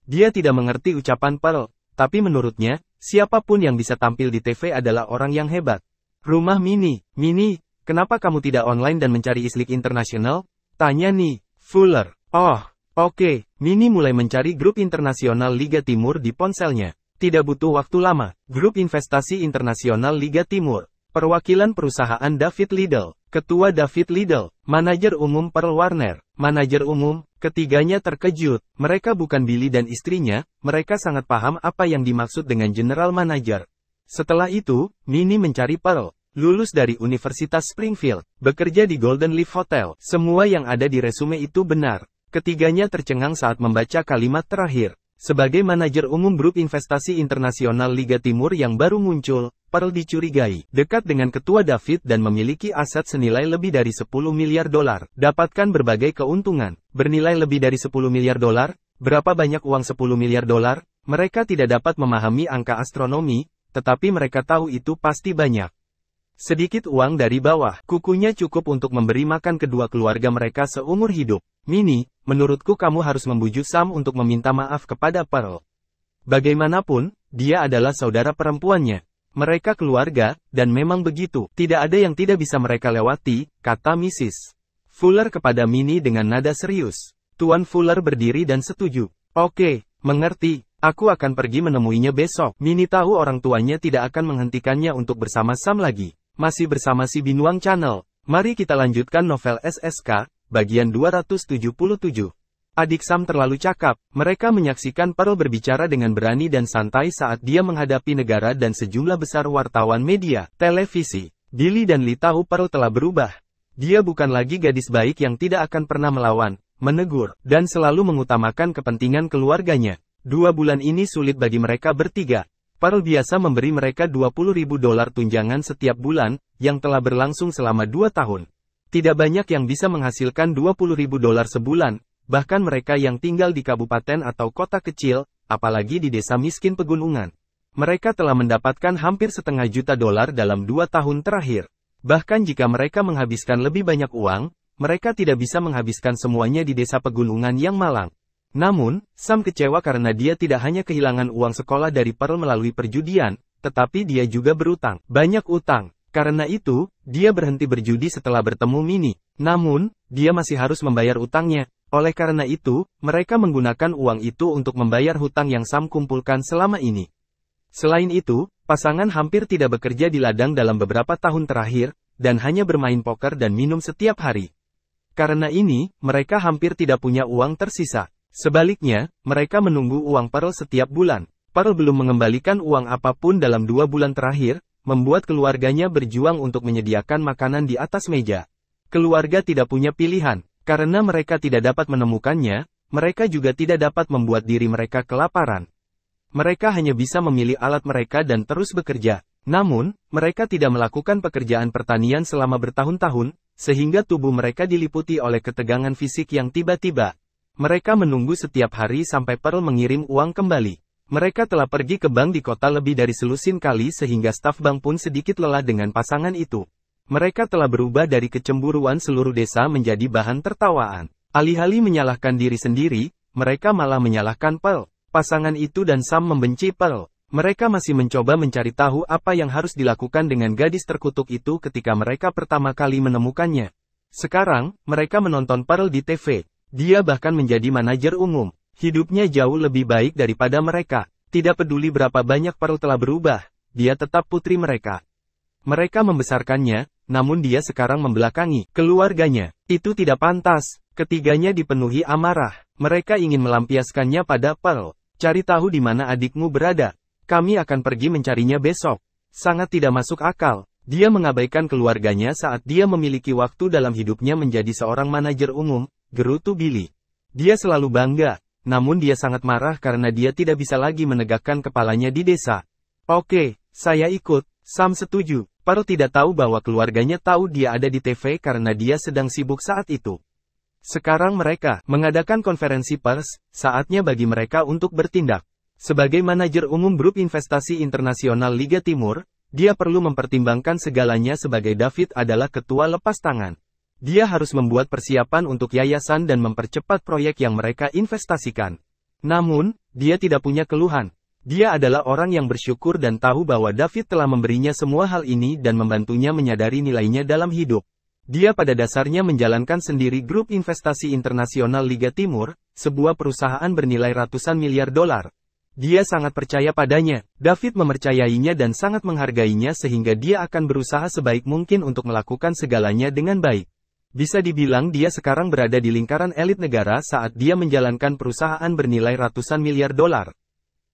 Dia tidak mengerti ucapan Pearl, tapi menurutnya, siapapun yang bisa tampil di TV adalah orang yang hebat. Rumah Minnie, kenapa kamu tidak online dan mencari islik internasional? Tanya nih, Fuller. Oh, oke. Minnie mulai mencari grup internasional Liga Timur di ponselnya. Tidak butuh waktu lama, Grup Investasi Internasional Liga Timur. Perwakilan perusahaan David Liddell, Ketua David Liddell, Manajer Umum Pearl Warner, Manajer Umum, ketiganya terkejut. Mereka bukan Billy dan istrinya, mereka sangat paham apa yang dimaksud dengan General Manager. Setelah itu, Minnie mencari Pearl, lulus dari Universitas Springfield, bekerja di Golden Leaf Hotel. Semua yang ada di resume itu benar. Ketiganya tercengang saat membaca kalimat terakhir. Sebagai Manajer Umum Grup Investasi Internasional Liga Timur yang baru muncul, Pearl dicurigai dekat dengan Ketua David dan memiliki aset senilai lebih dari 10 miliar dolar. Dapatkan berbagai keuntungan. Bernilai lebih dari 10 miliar dolar? Berapa banyak uang 10 miliar dolar? Mereka tidak dapat memahami angka astronomi, tetapi mereka tahu itu pasti banyak. Sedikit uang dari bawah, kukunya cukup untuk memberi makan kedua keluarga mereka seumur hidup. Minnie, menurutku kamu harus membujuk Sam untuk meminta maaf kepada Pearl. Bagaimanapun, dia adalah saudara perempuannya. Mereka keluarga, dan memang begitu. Tidak ada yang tidak bisa mereka lewati, kata Mrs. Fuller kepada Minnie dengan nada serius. Tuan Fuller berdiri dan setuju. Oke, mengerti. Aku akan pergi menemuinya besok. Minnie tahu orang tuanya tidak akan menghentikannya untuk bersama Sam lagi. Masih bersama si Binuang Channel. Mari kita lanjutkan novel SSK, bagian 277. Adik Sam terlalu cakap. Mereka menyaksikan Pearl berbicara dengan berani dan santai saat dia menghadapi negara dan sejumlah besar wartawan media, televisi. Billy dan Lee tahu Pearl telah berubah. Dia bukan lagi gadis baik yang tidak akan pernah melawan, menegur, dan selalu mengutamakan kepentingan keluarganya. 2 bulan ini sulit bagi mereka bertiga. Pearl biasa memberi mereka $20.000 tunjangan setiap bulan, yang telah berlangsung selama 2 tahun. Tidak banyak yang bisa menghasilkan $20.000 sebulan, bahkan mereka yang tinggal di kabupaten atau kota kecil, apalagi di desa miskin pegunungan. Mereka telah mendapatkan hampir $500 juta dalam 2 tahun terakhir. Bahkan jika mereka menghabiskan lebih banyak uang, mereka tidak bisa menghabiskan semuanya di desa pegunungan yang malang. Namun, Sam kecewa karena dia tidak hanya kehilangan uang sekolah dari Pearl melalui perjudian, tetapi dia juga berutang. Banyak utang. Karena itu, dia berhenti berjudi setelah bertemu Minnie. Namun, dia masih harus membayar utangnya. Oleh karena itu, mereka menggunakan uang itu untuk membayar hutang yang Sam kumpulkan selama ini. Selain itu, pasangan hampir tidak bekerja di ladang dalam beberapa tahun terakhir, dan hanya bermain poker dan minum setiap hari. Karena ini, mereka hampir tidak punya uang tersisa. Sebaliknya, mereka menunggu uang Pearl setiap bulan. Pearl belum mengembalikan uang apapun dalam 2 bulan terakhir, membuat keluarganya berjuang untuk menyediakan makanan di atas meja. Keluarga tidak punya pilihan, karena mereka tidak dapat menemukannya, mereka juga tidak dapat membuat diri mereka kelaparan. Mereka hanya bisa memilih alat mereka dan terus bekerja. Namun, mereka tidak melakukan pekerjaan pertanian selama bertahun-tahun, sehingga tubuh mereka diliputi oleh ketegangan fisik yang tiba-tiba. Mereka menunggu setiap hari sampai Pearl mengirim uang kembali. Mereka telah pergi ke bank di kota lebih dari selusin kali sehingga staf bank pun sedikit lelah dengan pasangan itu. Mereka telah berubah dari kecemburuan seluruh desa menjadi bahan tertawaan. Alih-alih menyalahkan diri sendiri, mereka malah menyalahkan Pearl. Pasangan itu dan Sam membenci Pearl. Mereka masih mencoba mencari tahu apa yang harus dilakukan dengan gadis terkutuk itu ketika mereka pertama kali menemukannya. Sekarang, mereka menonton Pearl di TV. Dia bahkan menjadi manajer umum. Hidupnya jauh lebih baik daripada mereka. Tidak peduli berapa banyak Pearl telah berubah, dia tetap putri mereka. Mereka membesarkannya, namun dia sekarang membelakangi keluarganya. Itu tidak pantas. Ketiganya dipenuhi amarah. Mereka ingin melampiaskannya pada Pearl. Cari tahu di mana adikmu berada. Kami akan pergi mencarinya besok. Sangat tidak masuk akal. Dia mengabaikan keluarganya saat dia memiliki waktu dalam hidupnya menjadi seorang manajer umum, gerutu Billy. Dia selalu bangga, namun dia sangat marah karena dia tidak bisa lagi menegakkan kepalanya di desa. Oke, saya ikut. Sam setuju. Pearl tidak tahu bahwa keluarganya tahu dia ada di TV karena dia sedang sibuk saat itu. Sekarang mereka mengadakan konferensi pers, saatnya bagi mereka untuk bertindak. Sebagai manajer umum grup investasi internasional Liga Timur, dia perlu mempertimbangkan segalanya sebagai David adalah ketua lepas tangan. Dia harus membuat persiapan untuk yayasan dan mempercepat proyek yang mereka investasikan. Namun, dia tidak punya keluhan. Dia adalah orang yang bersyukur dan tahu bahwa David telah memberinya semua hal ini dan membantunya menyadari nilainya dalam hidup. Dia pada dasarnya menjalankan sendiri grup investasi internasional Liga Timur, sebuah perusahaan bernilai ratusan miliar dolar. Dia sangat percaya padanya. David mempercayainya dan sangat menghargainya sehingga dia akan berusaha sebaik mungkin untuk melakukan segalanya dengan baik. Bisa dibilang dia sekarang berada di lingkaran elit negara saat dia menjalankan perusahaan bernilai ratusan miliar dolar.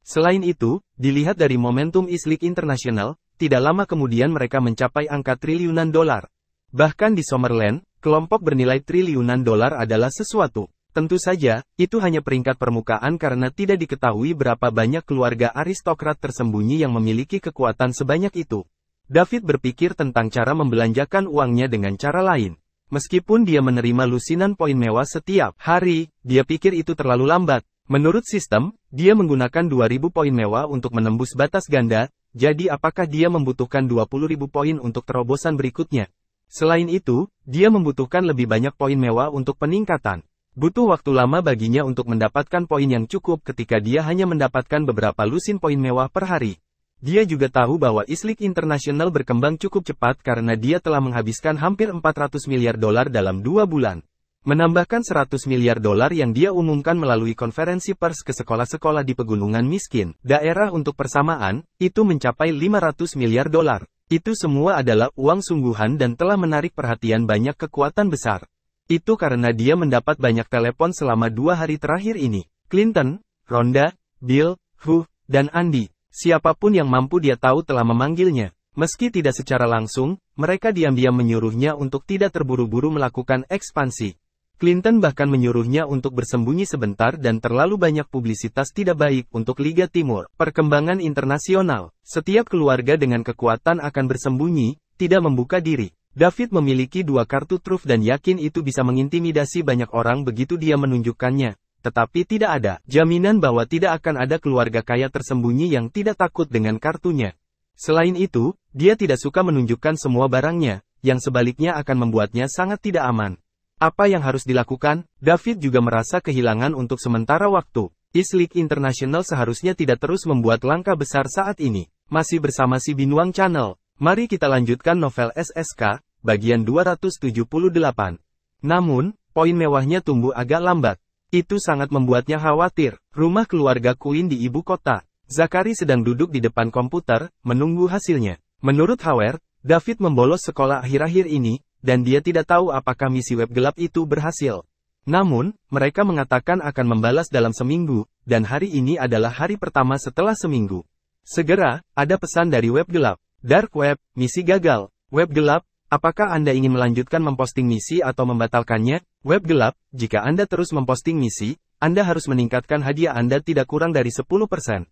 Selain itu, dilihat dari momentum Islik Internasional, tidak lama kemudian mereka mencapai angka triliunan dolar. Bahkan di Summerland, kelompok bernilai triliunan dolar adalah sesuatu. Tentu saja, itu hanya peringkat permukaan karena tidak diketahui berapa banyak keluarga aristokrat tersembunyi yang memiliki kekuatan sebanyak itu. David berpikir tentang cara membelanjakan uangnya dengan cara lain. Meskipun dia menerima lusinan poin mewah setiap hari, dia pikir itu terlalu lambat. Menurut sistem, dia menggunakan 2.000 poin mewah untuk menembus batas ganda, jadi apakah dia membutuhkan 20.000 poin untuk terobosan berikutnya? Selain itu, dia membutuhkan lebih banyak poin mewah untuk peningkatan. Butuh waktu lama baginya untuk mendapatkan poin yang cukup ketika dia hanya mendapatkan beberapa lusin poin mewah per hari. Dia juga tahu bahwa Islik Internasional berkembang cukup cepat karena dia telah menghabiskan hampir 400 miliar dolar dalam 2 bulan. Menambahkan 100 miliar dolar yang dia umumkan melalui konferensi pers ke sekolah-sekolah di pegunungan miskin, daerah untuk persamaan, itu mencapai 500 miliar dolar. Itu semua adalah uang sungguhan dan telah menarik perhatian banyak kekuatan besar. Itu karena dia mendapat banyak telepon selama 2 hari terakhir ini. Clinton, Rhonda, Bill, Hu, dan Andy. Siapapun yang mampu dia tahu telah memanggilnya. Meski tidak secara langsung, mereka diam-diam menyuruhnya untuk tidak terburu-buru melakukan ekspansi. Clinton bahkan menyuruhnya untuk bersembunyi sebentar dan terlalu banyak publisitas tidak baik untuk Liga Timur. Perkembangan internasional. Setiap keluarga dengan kekuatan akan bersembunyi, tidak membuka diri. David memiliki 2 kartu truf dan yakin itu bisa mengintimidasi banyak orang begitu dia menunjukkannya. Tetapi tidak ada jaminan bahwa tidak akan ada keluarga kaya tersembunyi yang tidak takut dengan kartunya. Selain itu, dia tidak suka menunjukkan semua barangnya, yang sebaliknya akan membuatnya sangat tidak aman. Apa yang harus dilakukan? David juga merasa kehilangan untuk sementara waktu. East League International seharusnya tidak terus membuat langkah besar saat ini. Masih bersama si Binuang Channel. Mari kita lanjutkan novel SSK, bagian 278. Namun, poin mewahnya tumbuh agak lambat. Itu sangat membuatnya khawatir. Rumah keluarga Queen di ibu kota. Zachary sedang duduk di depan komputer, menunggu hasilnya. Menurut Howard, David membolos sekolah akhir-akhir ini, dan dia tidak tahu apakah misi web gelap itu berhasil. Namun, mereka mengatakan akan membalas dalam seminggu, dan hari ini adalah hari pertama setelah seminggu. Segera, ada pesan dari web gelap. Dark Web, misi gagal. Web gelap, apakah Anda ingin melanjutkan memposting misi atau membatalkannya? Web gelap, jika Anda terus memposting misi, Anda harus meningkatkan hadiah Anda tidak kurang dari 10%.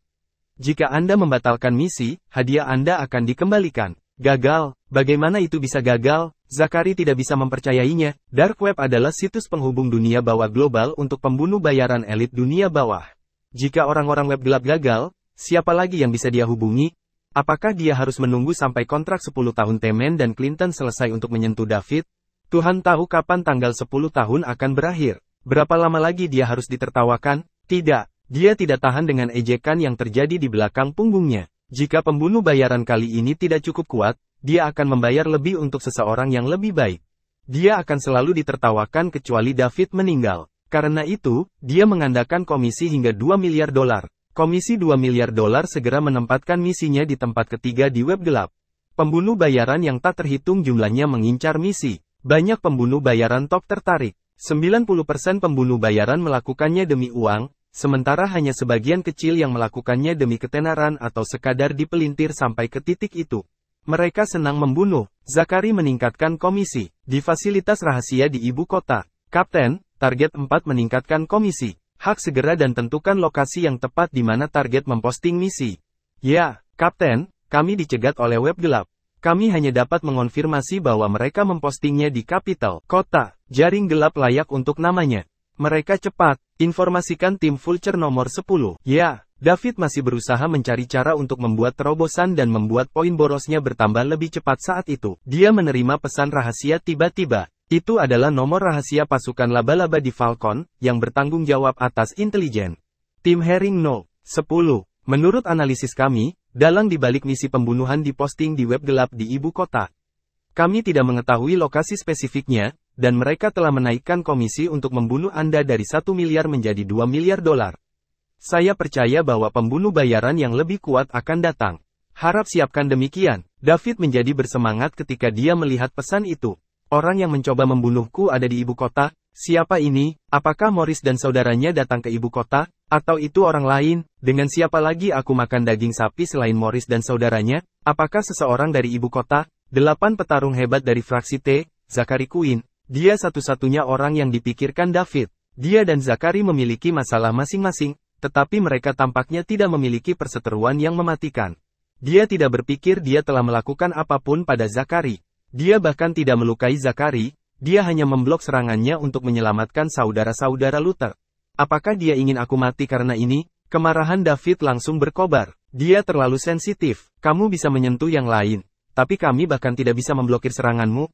Jika Anda membatalkan misi, hadiah Anda akan dikembalikan. Gagal, bagaimana itu bisa gagal? Zachary tidak bisa mempercayainya. Dark Web adalah situs penghubung dunia bawah global untuk pembunuh bayaran elit dunia bawah. Jika orang-orang web gelap gagal, siapa lagi yang bisa dia hubungi? Apakah dia harus menunggu sampai kontrak 10 tahun Temen dan Clinton selesai untuk menyentuh David? Tuhan tahu kapan tanggal 10 tahun akan berakhir. Berapa lama lagi dia harus ditertawakan? Tidak, dia tidak tahan dengan ejekan yang terjadi di belakang punggungnya. Jika pembunuh bayaran kali ini tidak cukup kuat, dia akan membayar lebih untuk seseorang yang lebih baik. Dia akan selalu ditertawakan kecuali David meninggal. Karena itu, dia mengandalkan komisi hingga $2 miliar. Komisi $2 miliar segera menempatkan misinya di tempat ketiga di web gelap. Pembunuh bayaran yang tak terhitung jumlahnya mengincar misi. Banyak pembunuh bayaran top tertarik. 90% pembunuh bayaran melakukannya demi uang, sementara hanya sebagian kecil yang melakukannya demi ketenaran atau sekadar dipelintir sampai ke titik itu. Mereka senang membunuh. Zachary meningkatkan komisi. Di fasilitas rahasia di ibu kota. Kapten, target 4 meningkatkan komisi. Hak segera dan tentukan lokasi yang tepat di mana target memposting misi. Ya, Kapten, kami dicegat oleh web gelap. Kami hanya dapat mengonfirmasi bahwa mereka mempostingnya di Capital Kota. Jaring gelap layak untuk namanya. Mereka cepat. Informasikan tim Vulture nomor 10. Ya, David masih berusaha mencari cara untuk membuat terobosan dan membuat poin borosnya bertambah lebih cepat saat itu. Dia menerima pesan rahasia tiba-tiba. Itu adalah nomor rahasia pasukan laba-laba di Falcon, yang bertanggung jawab atas intelijen. Tim Herring 10. Menurut analisis kami, dalang dibalik misi pembunuhan diposting di web gelap di ibu kota. Kami tidak mengetahui lokasi spesifiknya, dan mereka telah menaikkan komisi untuk membunuh Anda dari 1 miliar menjadi $2 miliar. Saya percaya bahwa pembunuh bayaran yang lebih kuat akan datang. Harap siapkan demikian. David menjadi bersemangat ketika dia melihat pesan itu. Orang yang mencoba membunuhku ada di ibu kota. Siapa ini? Apakah Morris dan saudaranya datang ke ibu kota? Atau itu orang lain? Dengan siapa lagi aku makan daging sapi selain Morris dan saudaranya? Apakah seseorang dari ibu kota? 8 petarung hebat dari fraksi T, Zachary Quinn. Dia satu-satunya orang yang dipikirkan David. Dia dan Zachary memiliki masalah masing-masing, tetapi mereka tampaknya tidak memiliki perseteruan yang mematikan. Dia tidak berpikir dia telah melakukan apapun pada Zachary. Dia bahkan tidak melukai Zachary, dia hanya memblok serangannya untuk menyelamatkan saudara-saudara Luther. Apakah dia ingin aku mati karena ini? Kemarahan David langsung berkobar. Dia terlalu sensitif. Kamu bisa menyentuh yang lain, tapi kami bahkan tidak bisa memblokir seranganmu.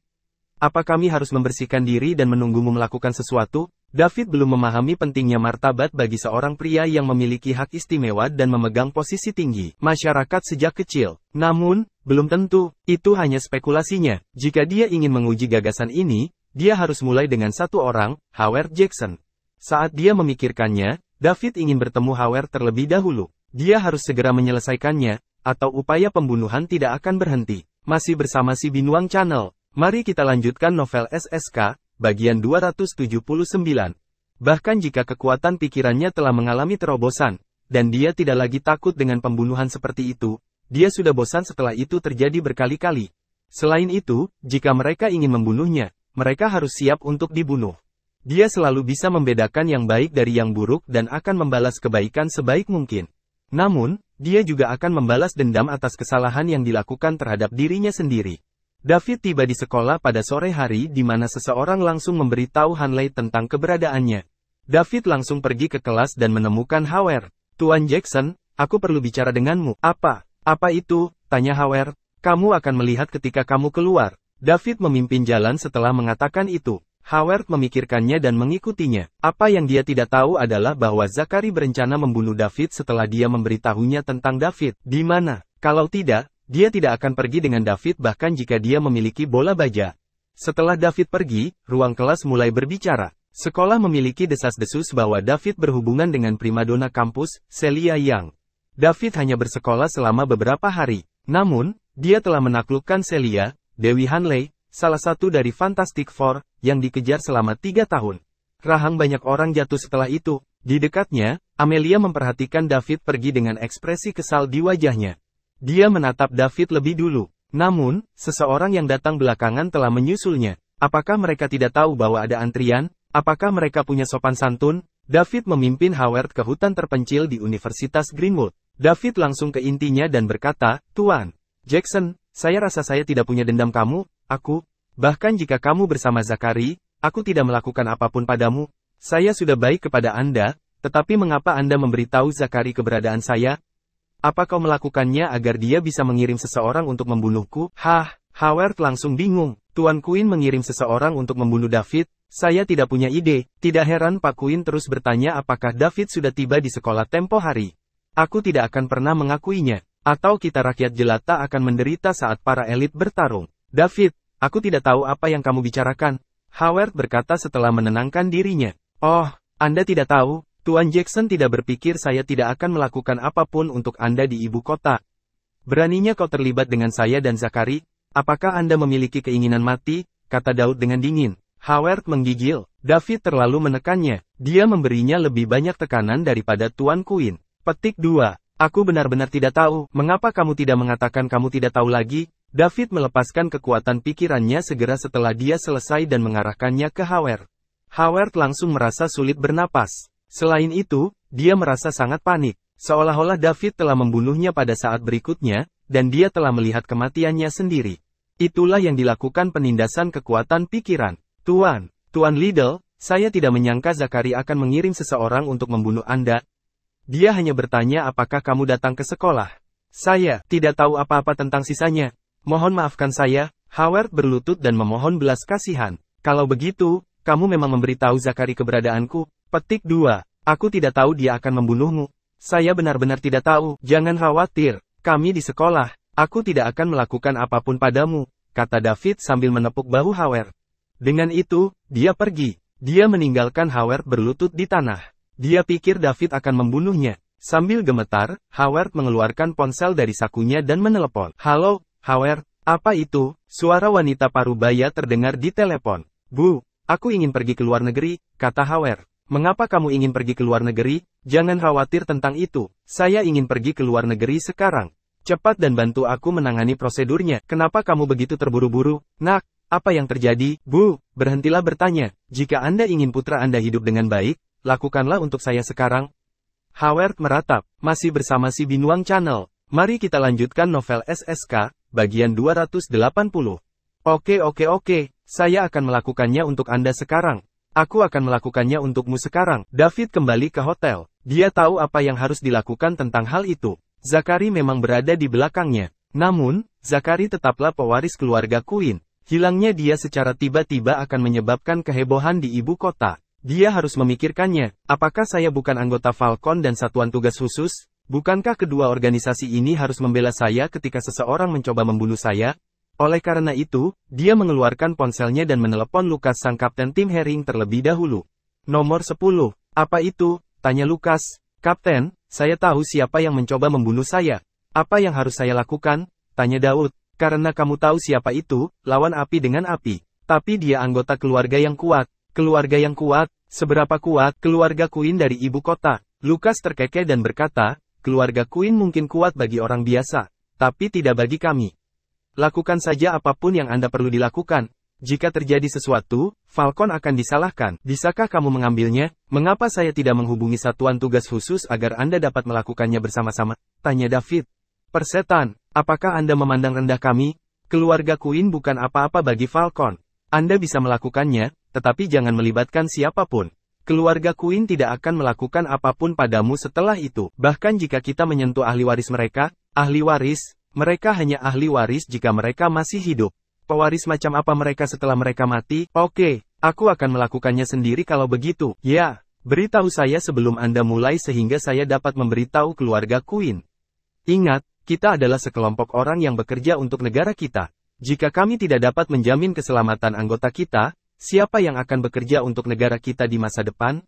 Apa kami harus membersihkan diri dan menunggumu melakukan sesuatu? David belum memahami pentingnya martabat bagi seorang pria yang memiliki hak istimewa dan memegang posisi tinggi masyarakat sejak kecil. Namun, belum tentu, itu hanya spekulasinya. Jika dia ingin menguji gagasan ini, dia harus mulai dengan satu orang, Howard Jackson. Saat dia memikirkannya, David ingin bertemu Howard terlebih dahulu. Dia harus segera menyelesaikannya, atau upaya pembunuhan tidak akan berhenti. Masih bersama si Binuang Channel. Mari kita lanjutkan novel SSK, bagian 279. Bahkan jika kekuatan pikirannya telah mengalami terobosan, dan dia tidak lagi takut dengan pembunuhan seperti itu, dia sudah bosan setelah itu terjadi berkali-kali. Selain itu, jika mereka ingin membunuhnya, mereka harus siap untuk dibunuh. Dia selalu bisa membedakan yang baik dari yang buruk dan akan membalas kebaikan sebaik mungkin. Namun, dia juga akan membalas dendam atas kesalahan yang dilakukan terhadap dirinya sendiri. David tiba di sekolah pada sore hari di mana seseorang langsung memberitahu Hanley tentang keberadaannya. David langsung pergi ke kelas dan menemukan Howard. "Tuan Jackson, aku perlu bicara denganmu." "Apa? Apa itu?" tanya Howard. "Kamu akan melihat ketika kamu keluar." David memimpin jalan setelah mengatakan itu. Howard memikirkannya dan mengikutinya. Apa yang dia tidak tahu adalah bahwa Zachary berencana membunuh David setelah dia memberitahunya tentang David. Di mana? Kalau tidak, dia tidak akan pergi dengan David bahkan jika dia memiliki bola baja. Setelah David pergi, ruang kelas mulai berbicara. Sekolah memiliki desas-desus bahwa David berhubungan dengan primadona kampus, Celia Young. David hanya bersekolah selama beberapa hari. Namun, dia telah menaklukkan Celia, Dewi Hanley, salah satu dari Fantastic Four, yang dikejar selama 3 tahun. Rahang banyak orang jatuh setelah itu. Di dekatnya, Amelia memperhatikan David pergi dengan ekspresi kesal di wajahnya. Dia menatap David lebih dulu. Namun, seseorang yang datang belakangan telah menyusulnya. Apakah mereka tidak tahu bahwa ada antrian? Apakah mereka punya sopan santun? David memimpin Howard ke hutan terpencil di Universitas Greenwood. David langsung ke intinya dan berkata, "Tuan Jackson, saya rasa saya tidak punya dendam kamu. Bahkan jika kamu bersama Zachary, aku tidak melakukan apapun padamu. Saya sudah baik kepada Anda, tetapi mengapa Anda memberitahu Zachary keberadaan saya? Apa kau melakukannya agar dia bisa mengirim seseorang untuk membunuhku?" Howard langsung bingung. Tuan Quinn mengirim seseorang untuk membunuh David? Saya tidak punya ide. Tidak heran Pak Quinn terus bertanya apakah David sudah tiba di sekolah tempo hari. Aku tidak akan pernah mengakuinya. Atau kita rakyat jelata akan menderita saat para elit bertarung. David, aku tidak tahu apa yang kamu bicarakan. Howard berkata setelah menenangkan dirinya. "Oh, Anda tidak tahu, Tuan Jackson tidak berpikir saya tidak akan melakukan apapun untuk Anda di ibu kota. Beraninya kau terlibat dengan saya dan Zachary? Apakah Anda memiliki keinginan mati?" kata Daud dengan dingin. Howard menggigil. David terlalu menekannya. Dia memberinya lebih banyak tekanan daripada Tuan Quinn. Petik 2. Aku benar-benar tidak tahu. Mengapa kamu tidak mengatakan kamu tidak tahu lagi? David melepaskan kekuatan pikirannya segera setelah dia selesai dan mengarahkannya ke Howard. Howard langsung merasa sulit bernapas. Selain itu, dia merasa sangat panik. Seolah-olah David telah membunuhnya pada saat berikutnya, dan dia telah melihat kematiannya sendiri. Itulah yang dilakukan penindasan kekuatan pikiran. Tuan Liddle, saya tidak menyangka Zachary akan mengirim seseorang untuk membunuh Anda. Dia hanya bertanya apakah kamu datang ke sekolah. Saya tidak tahu apa-apa tentang sisanya. Mohon maafkan saya. Howard berlutut dan memohon belas kasihan. Kalau begitu, kamu memang memberitahu Zachary keberadaanku. Petik 2. Aku tidak tahu dia akan membunuhmu. Saya benar-benar tidak tahu. Jangan khawatir, kami di sekolah. Aku tidak akan melakukan apapun padamu, kata David sambil menepuk bahu Howard. Dengan itu, dia pergi. Dia meninggalkan Howard berlutut di tanah. Dia pikir David akan membunuhnya. Sambil gemetar, Howard mengeluarkan ponsel dari sakunya dan menelepon. "Halo, Howard, apa itu?" Suara wanita parubaya terdengar di telepon. "Bu, aku ingin pergi ke luar negeri," kata Howard. "Mengapa kamu ingin pergi ke luar negeri?" "Jangan khawatir tentang itu. Saya ingin pergi ke luar negeri sekarang. Cepat dan bantu aku menangani prosedurnya." "Kenapa kamu begitu terburu-buru, Nak? Apa yang terjadi?" "Bu, berhentilah bertanya. Jika Anda ingin putra Anda hidup dengan baik, lakukanlah untuk saya sekarang." Howard meratap. Masih bersama si Binuang Channel. Mari kita lanjutkan novel SSK, bagian 280. Oke. Saya akan melakukannya untuk Anda sekarang. Aku akan melakukannya untukmu sekarang. David kembali ke hotel. Dia tahu apa yang harus dilakukan tentang hal itu. Zachary memang berada di belakangnya. Namun, Zachary tetaplah pewaris keluarga Quinn. Hilangnya dia secara tiba-tiba akan menyebabkan kehebohan di ibu kota. Dia harus memikirkannya. Apakah saya bukan anggota Falcon dan Satuan Tugas Khusus? Bukankah kedua organisasi ini harus membela saya ketika seseorang mencoba membunuh saya? Oleh karena itu, dia mengeluarkan ponselnya dan menelepon Lucas sang kapten tim Herring terlebih dahulu. "Nomor 10. Apa itu?" tanya Lucas. "Kapten, saya tahu siapa yang mencoba membunuh saya. Apa yang harus saya lakukan?" tanya Daud. "Karena kamu tahu siapa itu, lawan api dengan api. Tapi dia anggota keluarga yang kuat." "Keluarga yang kuat? Seberapa kuat?" "Keluarga Quinn dari ibu kota." Lucas terkekeh dan berkata, "Keluarga Quinn mungkin kuat bagi orang biasa, tapi tidak bagi kami. Lakukan saja apapun yang Anda perlu dilakukan. Jika terjadi sesuatu, Falcon akan disalahkan. Bisakah kamu mengambilnya? Mengapa saya tidak menghubungi satuan tugas khusus agar Anda dapat melakukannya bersama-sama? Tanya David. Persetan, apakah Anda memandang rendah kami? Keluarga Queen bukan apa-apa bagi Falcon. Anda bisa melakukannya, tetapi jangan melibatkan siapapun. Keluarga Queen tidak akan melakukan apapun padamu setelah itu. Bahkan jika kita menyentuh ahli waris mereka mereka hanya ahli waris jika mereka masih hidup. Pewaris macam apa mereka setelah mereka mati? Oke, aku akan melakukannya sendiri kalau begitu. Ya, beritahu saya sebelum Anda mulai sehingga saya dapat memberitahu keluarga Queen. Ingat, kita adalah sekelompok orang yang bekerja untuk negara kita. Jika kami tidak dapat menjamin keselamatan anggota kita, siapa yang akan bekerja untuk negara kita di masa depan?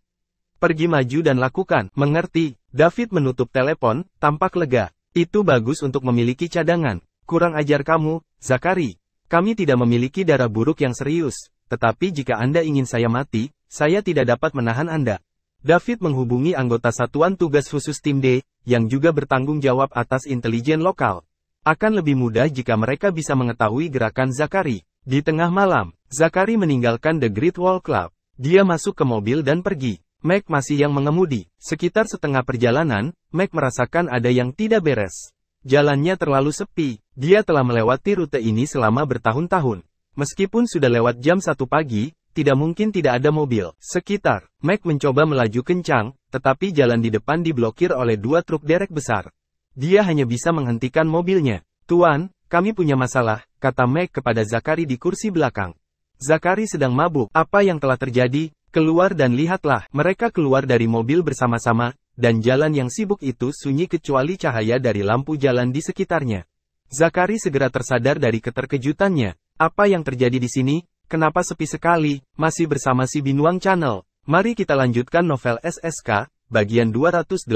Pergi maju dan lakukan. Mengerti? David menutup telepon, tampak lega. Itu bagus untuk memiliki cadangan. Kurang ajar kamu, Zachary. Kami tidak memiliki darah buruk yang serius, tetapi jika Anda ingin saya mati, saya tidak dapat menahan Anda. David menghubungi anggota Satuan Tugas Khusus Tim D, yang juga bertanggung jawab atas intelijen lokal. Akan lebih mudah jika mereka bisa mengetahui gerakan Zachary. Di tengah malam, Zachary meninggalkan The Great Wall Club. Dia masuk ke mobil dan pergi. Meg masih yang mengemudi. Sekitar setengah perjalanan, Meg merasakan ada yang tidak beres. Jalannya terlalu sepi. Dia telah melewati rute ini selama bertahun-tahun. Meskipun sudah lewat jam 1 pagi, tidak mungkin tidak ada mobil sekitar. Meg mencoba melaju kencang, tetapi jalan di depan diblokir oleh 2 truk derek besar. Dia hanya bisa menghentikan mobilnya. Tuan, kami punya masalah, kata Meg kepada Zachary di kursi belakang. Zachary sedang mabuk. Apa yang telah terjadi? Keluar dan lihatlah. Mereka keluar dari mobil bersama-sama, dan jalan yang sibuk itu sunyi kecuali cahaya dari lampu jalan di sekitarnya. Zachary segera tersadar dari keterkejutannya. Apa yang terjadi di sini? Kenapa sepi sekali? Masih bersama si Binuang Channel. Mari kita lanjutkan novel SSK, bagian 281.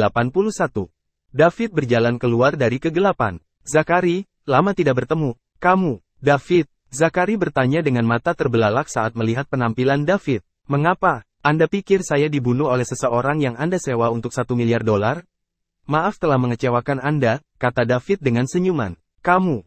David berjalan keluar dari kegelapan. Zachary, lama tidak bertemu. Kamu, David. Zachary bertanya dengan mata terbelalak saat melihat penampilan David. Mengapa? Anda pikir saya dibunuh oleh seseorang yang Anda sewa untuk $1 miliar? Maaf telah mengecewakan Anda, kata David dengan senyuman. Kamu,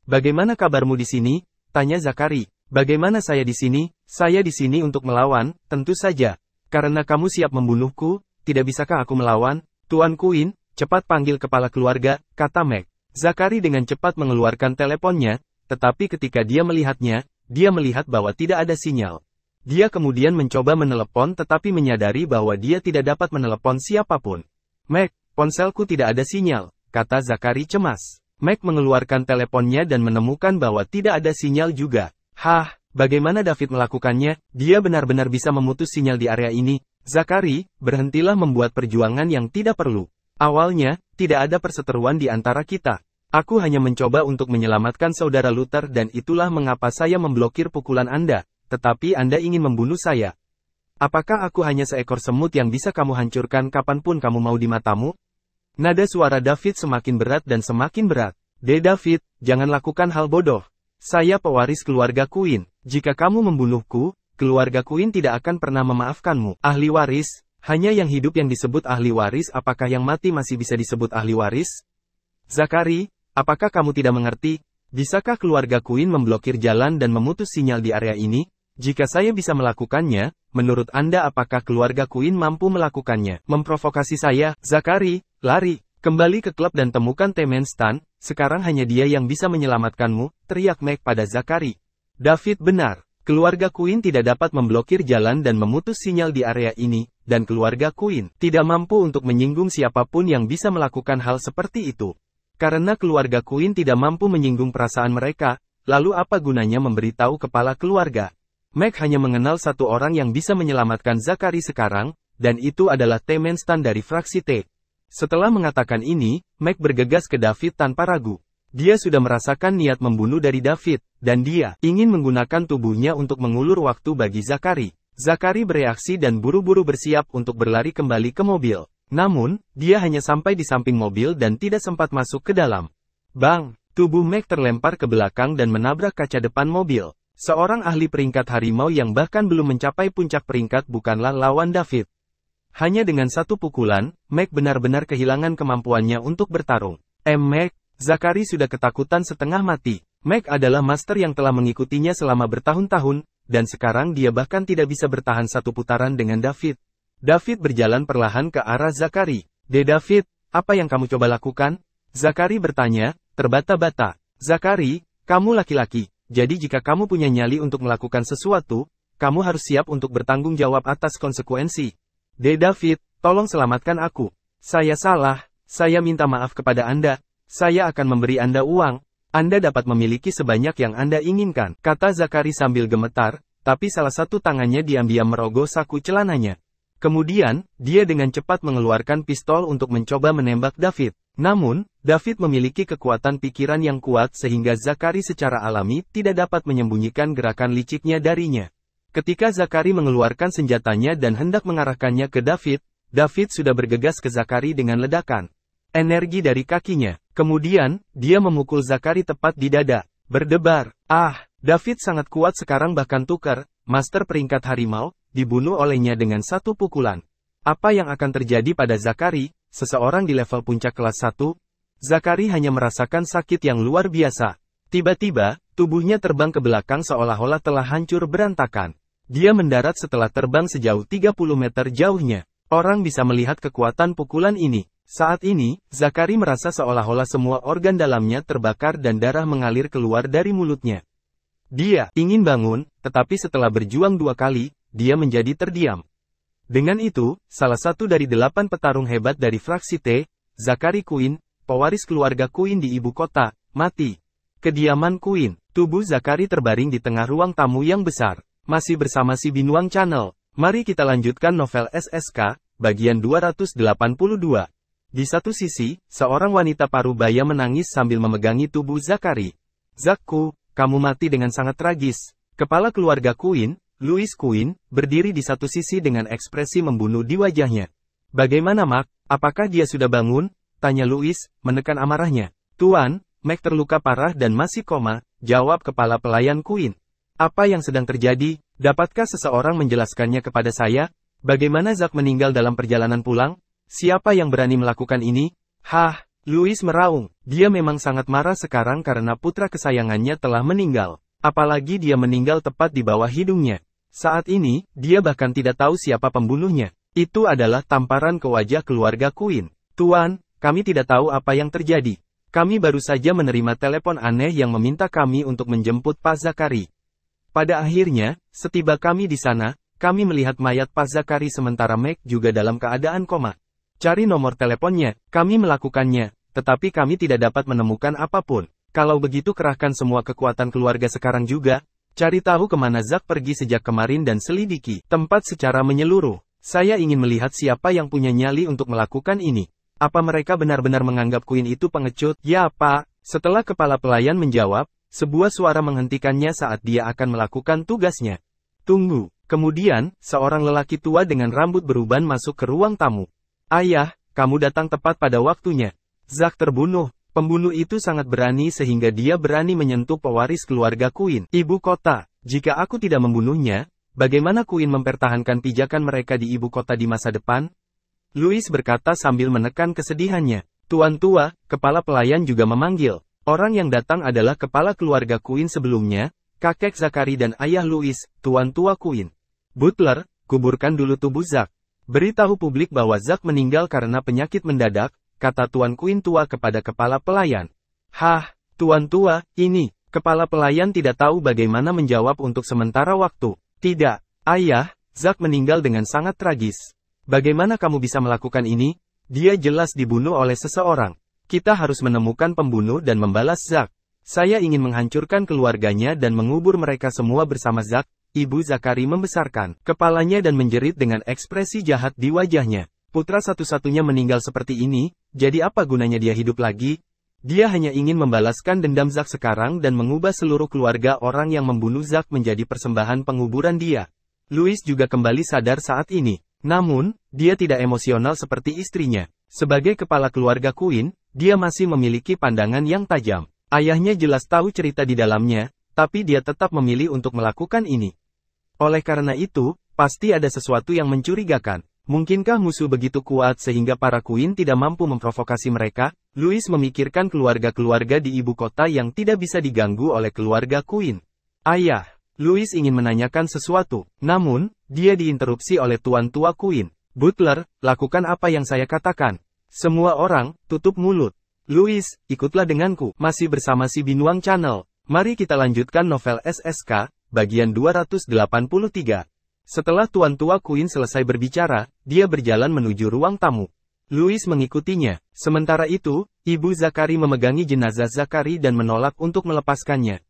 bagaimana kabarmu di sini? Tanya Zachary. Bagaimana saya di sini? Saya di sini untuk melawan, tentu saja. Karena kamu siap membunuhku, tidak bisakah aku melawan? Tuan Queen, cepat panggil kepala keluarga, kata Meg. Zachary dengan cepat mengeluarkan teleponnya, tetapi ketika dia melihatnya, dia melihat bahwa tidak ada sinyal. Dia kemudian mencoba menelepon tetapi menyadari bahwa dia tidak dapat menelepon siapapun. Meg, ponselku tidak ada sinyal, kata Zachary cemas. Meg mengeluarkan teleponnya dan menemukan bahwa tidak ada sinyal juga. Hah, bagaimana David melakukannya? Dia benar-benar bisa memutus sinyal di area ini. Zachary, berhentilah membuat perjuangan yang tidak perlu. Awalnya, tidak ada perseteruan di antara kita. Aku hanya mencoba untuk menyelamatkan saudara Luther dan itulah mengapa saya memblokir pukulan Anda. Tetapi Anda ingin membunuh saya. Apakah aku hanya seekor semut yang bisa kamu hancurkan kapanpun kamu mau di matamu? Nada suara David semakin berat dan semakin berat. David, jangan lakukan hal bodoh. Saya pewaris keluarga Queen. Jika kamu membunuhku, keluarga Queen tidak akan pernah memaafkanmu. Ahli waris, hanya yang hidup yang disebut ahli waris. Apakah yang mati masih bisa disebut ahli waris? Zachary, apakah kamu tidak mengerti? Bisakah keluarga Queen memblokir jalan dan memutus sinyal di area ini? Jika saya bisa melakukannya, menurut Anda apakah keluarga Queen mampu melakukannya? Memprovokasi saya, Zachary, lari, kembali ke klub dan temukan Temen Stan, sekarang hanya dia yang bisa menyelamatkanmu, teriak Meg pada Zachary. David benar, keluarga Queen tidak dapat memblokir jalan dan memutus sinyal di area ini, dan keluarga Queen tidak mampu untuk menyinggung siapapun yang bisa melakukan hal seperti itu. Karena keluarga Queen tidak mampu menyinggung perasaan mereka, lalu apa gunanya memberitahu kepala keluarga? Meg hanya mengenal satu orang yang bisa menyelamatkan Zachary sekarang, dan itu adalah Temen Stan dari fraksi T. Setelah mengatakan ini, Meg bergegas ke David tanpa ragu. Dia sudah merasakan niat membunuh dari David, dan dia ingin menggunakan tubuhnya untuk mengulur waktu bagi Zachary. Zachary bereaksi dan buru-buru bersiap untuk berlari kembali ke mobil. Namun, dia hanya sampai di samping mobil dan tidak sempat masuk ke dalam. Bang! Tubuh Meg terlempar ke belakang dan menabrak kaca depan mobil. Seorang ahli peringkat harimau yang bahkan belum mencapai puncak peringkat bukanlah lawan David. Hanya dengan satu pukulan, Meg benar-benar kehilangan kemampuannya untuk bertarung. Meg, Zachary sudah ketakutan setengah mati. Meg adalah master yang telah mengikutinya selama bertahun-tahun, dan sekarang dia bahkan tidak bisa bertahan satu putaran dengan David. David berjalan perlahan ke arah Zakari. David, apa yang kamu coba lakukan? Zakari bertanya, terbata-bata. Zakari, kamu laki-laki, jadi jika kamu punya nyali untuk melakukan sesuatu, kamu harus siap untuk bertanggung jawab atas konsekuensi. David, tolong selamatkan aku. Saya salah, saya minta maaf kepada Anda. Saya akan memberi Anda uang. Anda dapat memiliki sebanyak yang Anda inginkan, kata Zakari sambil gemetar, tapi salah satu tangannya diam-diam merogoh saku celananya. Kemudian, dia dengan cepat mengeluarkan pistol untuk mencoba menembak David. Namun, David memiliki kekuatan pikiran yang kuat sehingga Zakari secara alami tidak dapat menyembunyikan gerakan liciknya darinya. Ketika Zakari mengeluarkan senjatanya dan hendak mengarahkannya ke David, David sudah bergegas ke Zakari dengan ledakan energi dari kakinya. Kemudian, dia memukul Zakari tepat di dada. Berdebar. David sangat kuat sekarang bahkan Tucker, master peringkat harimau, dibunuh olehnya dengan satu pukulan. Apa yang akan terjadi pada Zakari, seseorang di level puncak kelas 1? Zakari hanya merasakan sakit yang luar biasa. Tiba-tiba, tubuhnya terbang ke belakang seolah-olah telah hancur berantakan. Dia mendarat setelah terbang sejauh 30 meter jauhnya. Orang bisa melihat kekuatan pukulan ini. Saat ini, Zakari merasa seolah-olah semua organ dalamnya terbakar dan darah mengalir keluar dari mulutnya. Dia ingin bangun, tetapi setelah berjuang 2 kali, dia menjadi terdiam. Dengan itu, salah satu dari 8 petarung hebat dari fraksi T, Zakari Quinn, pewaris keluarga Quinn di ibu kota, mati. Kediaman Quinn. Tubuh Zakari terbaring di tengah ruang tamu yang besar. Masih bersama si Binuang Channel. Mari kita lanjutkan novel SSK, bagian 282. Di satu sisi, seorang wanita parubaya menangis sambil memegangi tubuh Zakari. Zakku, kamu mati dengan sangat tragis. Kepala keluarga Quinn, Louis Quinn, berdiri di satu sisi dengan ekspresi membunuh di wajahnya. Bagaimana Mac? Apakah dia sudah bangun? Tanya Louis, menekan amarahnya. Tuan, Mac terluka parah dan masih koma, jawab kepala pelayan Quinn. Apa yang sedang terjadi? Dapatkah seseorang menjelaskannya kepada saya? Bagaimana Zack meninggal dalam perjalanan pulang? Siapa yang berani melakukan ini? Louis meraung. Dia memang sangat marah sekarang karena putra kesayangannya telah meninggal. Apalagi dia meninggal tepat di bawah hidungnya. Saat ini, dia bahkan tidak tahu siapa pembunuhnya. Itu adalah tamparan ke wajah keluarga Quinn. Tuan, kami tidak tahu apa yang terjadi. Kami baru saja menerima telepon aneh yang meminta kami untuk menjemput Pak Zakari. Pada akhirnya, setiba kami di sana, kami melihat mayat Pak Zakari sementara Meg juga dalam keadaan koma. Cari nomor teleponnya, kami melakukannya, tetapi kami tidak dapat menemukan apapun. Kalau begitu kerahkan semua kekuatan keluarga sekarang juga, cari tahu kemana Zack pergi sejak kemarin dan selidiki tempat secara menyeluruh. Saya ingin melihat siapa yang punya nyali untuk melakukan ini. Apa mereka benar-benar menganggap Quinn itu pengecut? Ya Pak, setelah kepala pelayan menjawab, sebuah suara menghentikannya saat dia akan melakukan tugasnya. Tunggu. Kemudian, seorang lelaki tua dengan rambut beruban masuk ke ruang tamu. Ayah, kamu datang tepat pada waktunya. Zack terbunuh. Pembunuh itu sangat berani sehingga dia berani menyentuh pewaris keluarga Quinn. Ibu kota. Jika aku tidak membunuhnya, bagaimana Quinn mempertahankan pijakan mereka di ibu kota di masa depan? Louis berkata sambil menekan kesedihannya. Tuan tua, kepala pelayan juga memanggil. Orang yang datang adalah kepala keluarga Quinn sebelumnya, kakek Zakari dan ayah Louis, tuan tua Quinn. Butler, kuburkan dulu tubuh Zack. Beritahu publik bahwa Zack meninggal karena penyakit mendadak, kata Tuan Quinn tua kepada kepala pelayan. Tuan tua, ini, kepala pelayan tidak tahu bagaimana menjawab untuk sementara waktu. Tidak, ayah, Zack meninggal dengan sangat tragis. Bagaimana kamu bisa melakukan ini? Dia jelas dibunuh oleh seseorang. Kita harus menemukan pembunuh dan membalas Zack. Saya ingin menghancurkan keluarganya dan mengubur mereka semua bersama Zack. Ibu Zakari membesarkan kepalanya dan menjerit dengan ekspresi jahat di wajahnya. Putra satu-satunya meninggal seperti ini, jadi apa gunanya dia hidup lagi? Dia hanya ingin membalaskan dendam Zack sekarang dan mengubah seluruh keluarga orang yang membunuh Zack menjadi persembahan penguburan dia. Louis juga kembali sadar saat ini. Namun, dia tidak emosional seperti istrinya. Sebagai kepala keluarga Quinn, dia masih memiliki pandangan yang tajam. Ayahnya jelas tahu cerita di dalamnya, tapi dia tetap memilih untuk melakukan ini. Oleh karena itu, pasti ada sesuatu yang mencurigakan. Mungkinkah musuh begitu kuat sehingga para Quinn tidak mampu memprovokasi mereka? Louis memikirkan keluarga-keluarga di ibu kota yang tidak bisa diganggu oleh keluarga Queen. Ayah, Louis ingin menanyakan sesuatu, namun, dia diinterupsi oleh Tuan Tua Queen. Butler, lakukan apa yang saya katakan. Semua orang, tutup mulut. Louis, ikutlah denganku. Masih bersama si Binuang Channel. Mari kita lanjutkan novel SSK, bagian 283. Setelah Tuan Tua Queen selesai berbicara, dia berjalan menuju ruang tamu. Louis mengikutinya. Sementara itu, Ibu Zakari memegangi jenazah Zakari dan menolak untuk melepaskannya.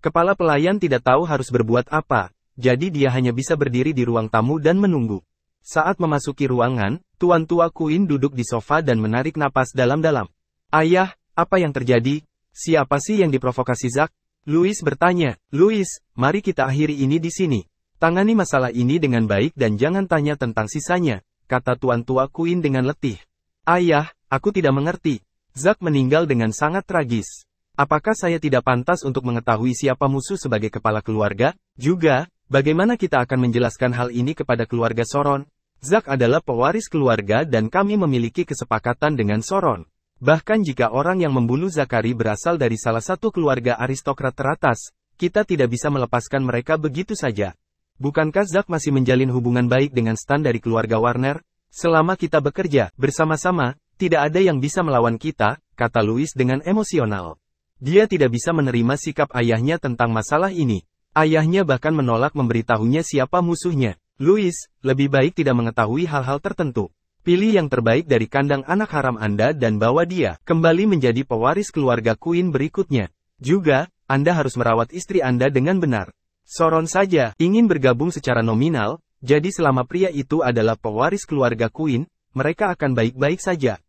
Kepala pelayan tidak tahu harus berbuat apa, jadi dia hanya bisa berdiri di ruang tamu dan menunggu. Saat memasuki ruangan, Tuan Tua Queen duduk di sofa dan menarik napas dalam-dalam. Ayah, apa yang terjadi? Siapa sih yang diprovokasi Zack? Louis bertanya. Louis, mari kita akhiri ini di sini. Tangani masalah ini dengan baik dan jangan tanya tentang sisanya, kata Tuan Tua Queen dengan letih. Ayah, aku tidak mengerti. Zack meninggal dengan sangat tragis. Apakah saya tidak pantas untuk mengetahui siapa musuh sebagai kepala keluarga? Juga, bagaimana kita akan menjelaskan hal ini kepada keluarga Soron? Zack adalah pewaris keluarga dan kami memiliki kesepakatan dengan Soron. Bahkan jika orang yang membunuh Zakari berasal dari salah satu keluarga aristokrat teratas, kita tidak bisa melepaskan mereka begitu saja. Bukankah Zack masih menjalin hubungan baik dengan Stan dari keluarga Warner? Selama kita bekerja bersama-sama, tidak ada yang bisa melawan kita, kata Louis dengan emosional. Dia tidak bisa menerima sikap ayahnya tentang masalah ini. Ayahnya bahkan menolak memberitahunya siapa musuhnya. Louis, lebih baik tidak mengetahui hal-hal tertentu. Pilih yang terbaik dari kandang anak haram Anda dan bawa dia kembali menjadi pewaris keluarga Queen berikutnya. Juga, Anda harus merawat istri Anda dengan benar. Soron saja ingin bergabung secara nominal, jadi selama pria itu adalah pewaris keluarga Queen, mereka akan baik-baik saja.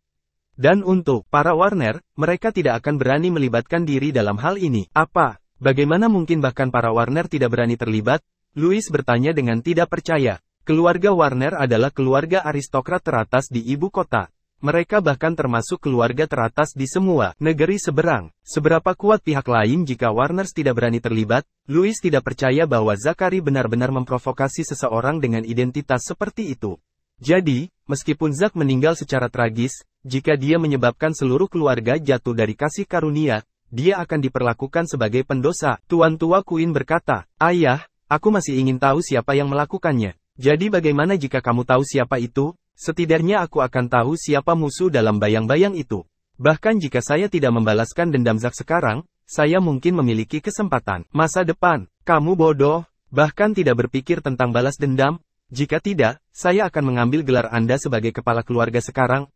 Dan untuk para Warner, mereka tidak akan berani melibatkan diri dalam hal ini. Apa? Bagaimana mungkin bahkan para Warner tidak berani terlibat? Louis bertanya dengan tidak percaya. Keluarga Warner adalah keluarga aristokrat teratas di ibu kota. Mereka bahkan termasuk keluarga teratas di semua negeri seberang. Seberapa kuat pihak lain jika Warners tidak berani terlibat? Louis tidak percaya bahwa Zakari benar-benar memprovokasi seseorang dengan identitas seperti itu. Jadi, meskipun Zack meninggal secara tragis, jika dia menyebabkan seluruh keluarga jatuh dari kasih karunia, dia akan diperlakukan sebagai pendosa. Tuan Tua Queen berkata, Ayah, aku masih ingin tahu siapa yang melakukannya. Jadi bagaimana jika kamu tahu siapa itu? Setidaknya aku akan tahu siapa musuh dalam bayang-bayang itu. Bahkan jika saya tidak membalaskan dendam Zack sekarang, saya mungkin memiliki kesempatan masa depan. Kamu bodoh, bahkan tidak berpikir tentang balas dendam. Jika tidak, saya akan mengambil gelar Anda sebagai kepala keluarga sekarang.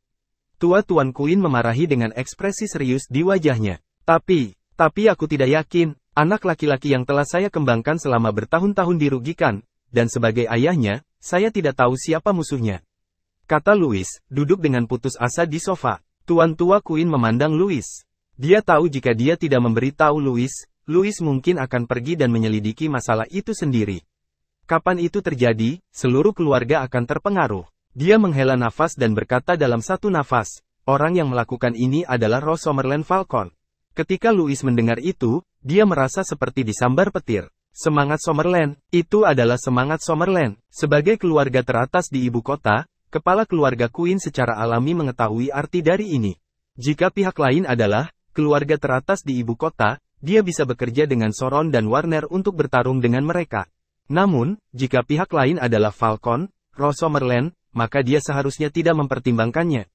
Tuan Queen memarahi dengan ekspresi serius di wajahnya. Tapi aku tidak yakin, anak laki-laki yang telah saya kembangkan selama bertahun-tahun dirugikan, dan sebagai ayahnya, saya tidak tahu siapa musuhnya. Kata Louis, duduk dengan putus asa di sofa. Tuan Tua Queen memandang Louis. Dia tahu jika dia tidak memberitahu Louis mungkin akan pergi dan menyelidiki masalah itu sendiri. Kapan itu terjadi, seluruh keluarga akan terpengaruh. Dia menghela nafas dan berkata dalam satu nafas, orang yang melakukan ini adalah Rose Summerland Falcon. Ketika Louis mendengar itu, dia merasa seperti disambar petir. Semangat Summerland, itu adalah semangat Summerland. Sebagai keluarga teratas di ibu kota, kepala keluarga Queen secara alami mengetahui arti dari ini. Jika pihak lain adalah keluarga teratas di ibu kota, dia bisa bekerja dengan Soron dan Warner untuk bertarung dengan mereka. Namun, jika pihak lain adalah Falcon, Rose Summerland, maka dia seharusnya tidak mempertimbangkannya.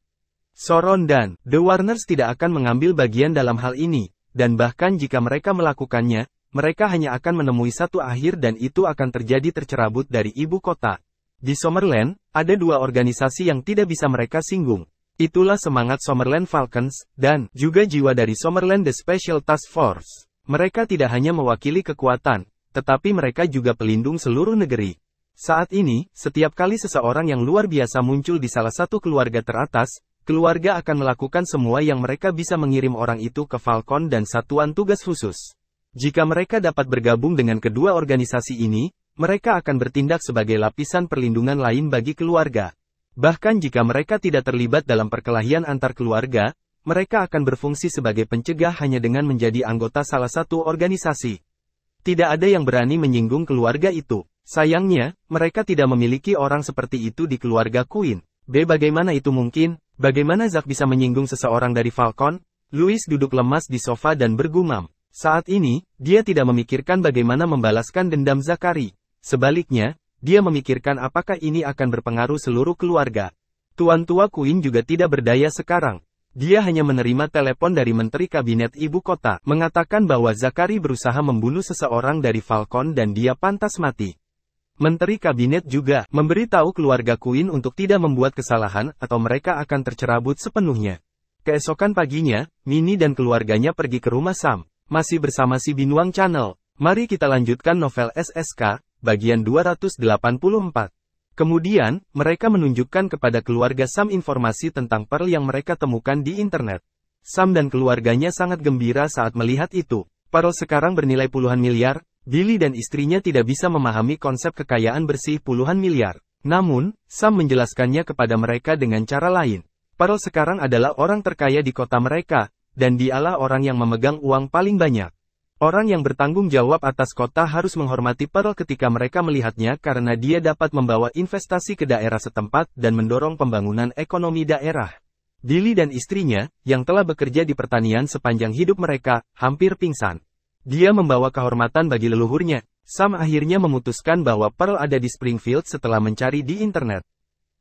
Soron dan The Warners tidak akan mengambil bagian dalam hal ini, dan bahkan jika mereka melakukannya, mereka hanya akan menemui satu akhir dan itu akan terjadi tercerabut dari ibu kota. Di Summerland, ada dua organisasi yang tidak bisa mereka singgung. Itulah semangat Summerland Falcons, dan juga jiwa dari Summerland The Special Task Force. Mereka tidak hanya mewakili kekuatan, tetapi mereka juga pelindung seluruh negeri. Saat ini, setiap kali seseorang yang luar biasa muncul di salah satu keluarga teratas, keluarga akan melakukan semua yang mereka bisa mengirim orang itu ke Falcon dan satuan tugas khusus. Jika mereka dapat bergabung dengan kedua organisasi ini, mereka akan bertindak sebagai lapisan perlindungan lain bagi keluarga. Bahkan jika mereka tidak terlibat dalam perkelahian antar keluarga, mereka akan berfungsi sebagai pencegah hanya dengan menjadi anggota salah satu organisasi. Tidak ada yang berani menyinggung keluarga itu. Sayangnya, mereka tidak memiliki orang seperti itu di keluarga Queen. Bagaimana itu mungkin? Bagaimana Zack bisa menyinggung seseorang dari Falcon? Louis duduk lemas di sofa dan bergumam. Saat ini, dia tidak memikirkan bagaimana membalaskan dendam Zachary. Sebaliknya, dia memikirkan apakah ini akan berpengaruh seluruh keluarga. Tuan Tua Queen juga tidak berdaya sekarang. Dia hanya menerima telepon dari Menteri Kabinet Ibu Kota, mengatakan bahwa Zachary berusaha membunuh seseorang dari Falcon dan dia pantas mati. Menteri Kabinet juga memberitahu keluarga Queen untuk tidak membuat kesalahan atau mereka akan tercerabut sepenuhnya. Keesokan paginya, Minnie dan keluarganya pergi ke rumah Sam. Masih bersama si Binuang Channel. Mari kita lanjutkan novel SSK, bagian 284. Kemudian, mereka menunjukkan kepada keluarga Sam informasi tentang Pearl yang mereka temukan di internet. Sam dan keluarganya sangat gembira saat melihat itu. Pearl sekarang bernilai puluhan miliar, Billy dan istrinya tidak bisa memahami konsep kekayaan bersih puluhan miliar. Namun, Sam menjelaskannya kepada mereka dengan cara lain. Pearl sekarang adalah orang terkaya di kota mereka, dan dialah orang yang memegang uang paling banyak. Orang yang bertanggung jawab atas kota harus menghormati Pearl ketika mereka melihatnya karena dia dapat membawa investasi ke daerah setempat dan mendorong pembangunan ekonomi daerah. Billy dan istrinya, yang telah bekerja di pertanian sepanjang hidup mereka, hampir pingsan. Dia membawa kehormatan bagi leluhurnya. Sam akhirnya memutuskan bahwa Pearl ada di Springfield setelah mencari di internet.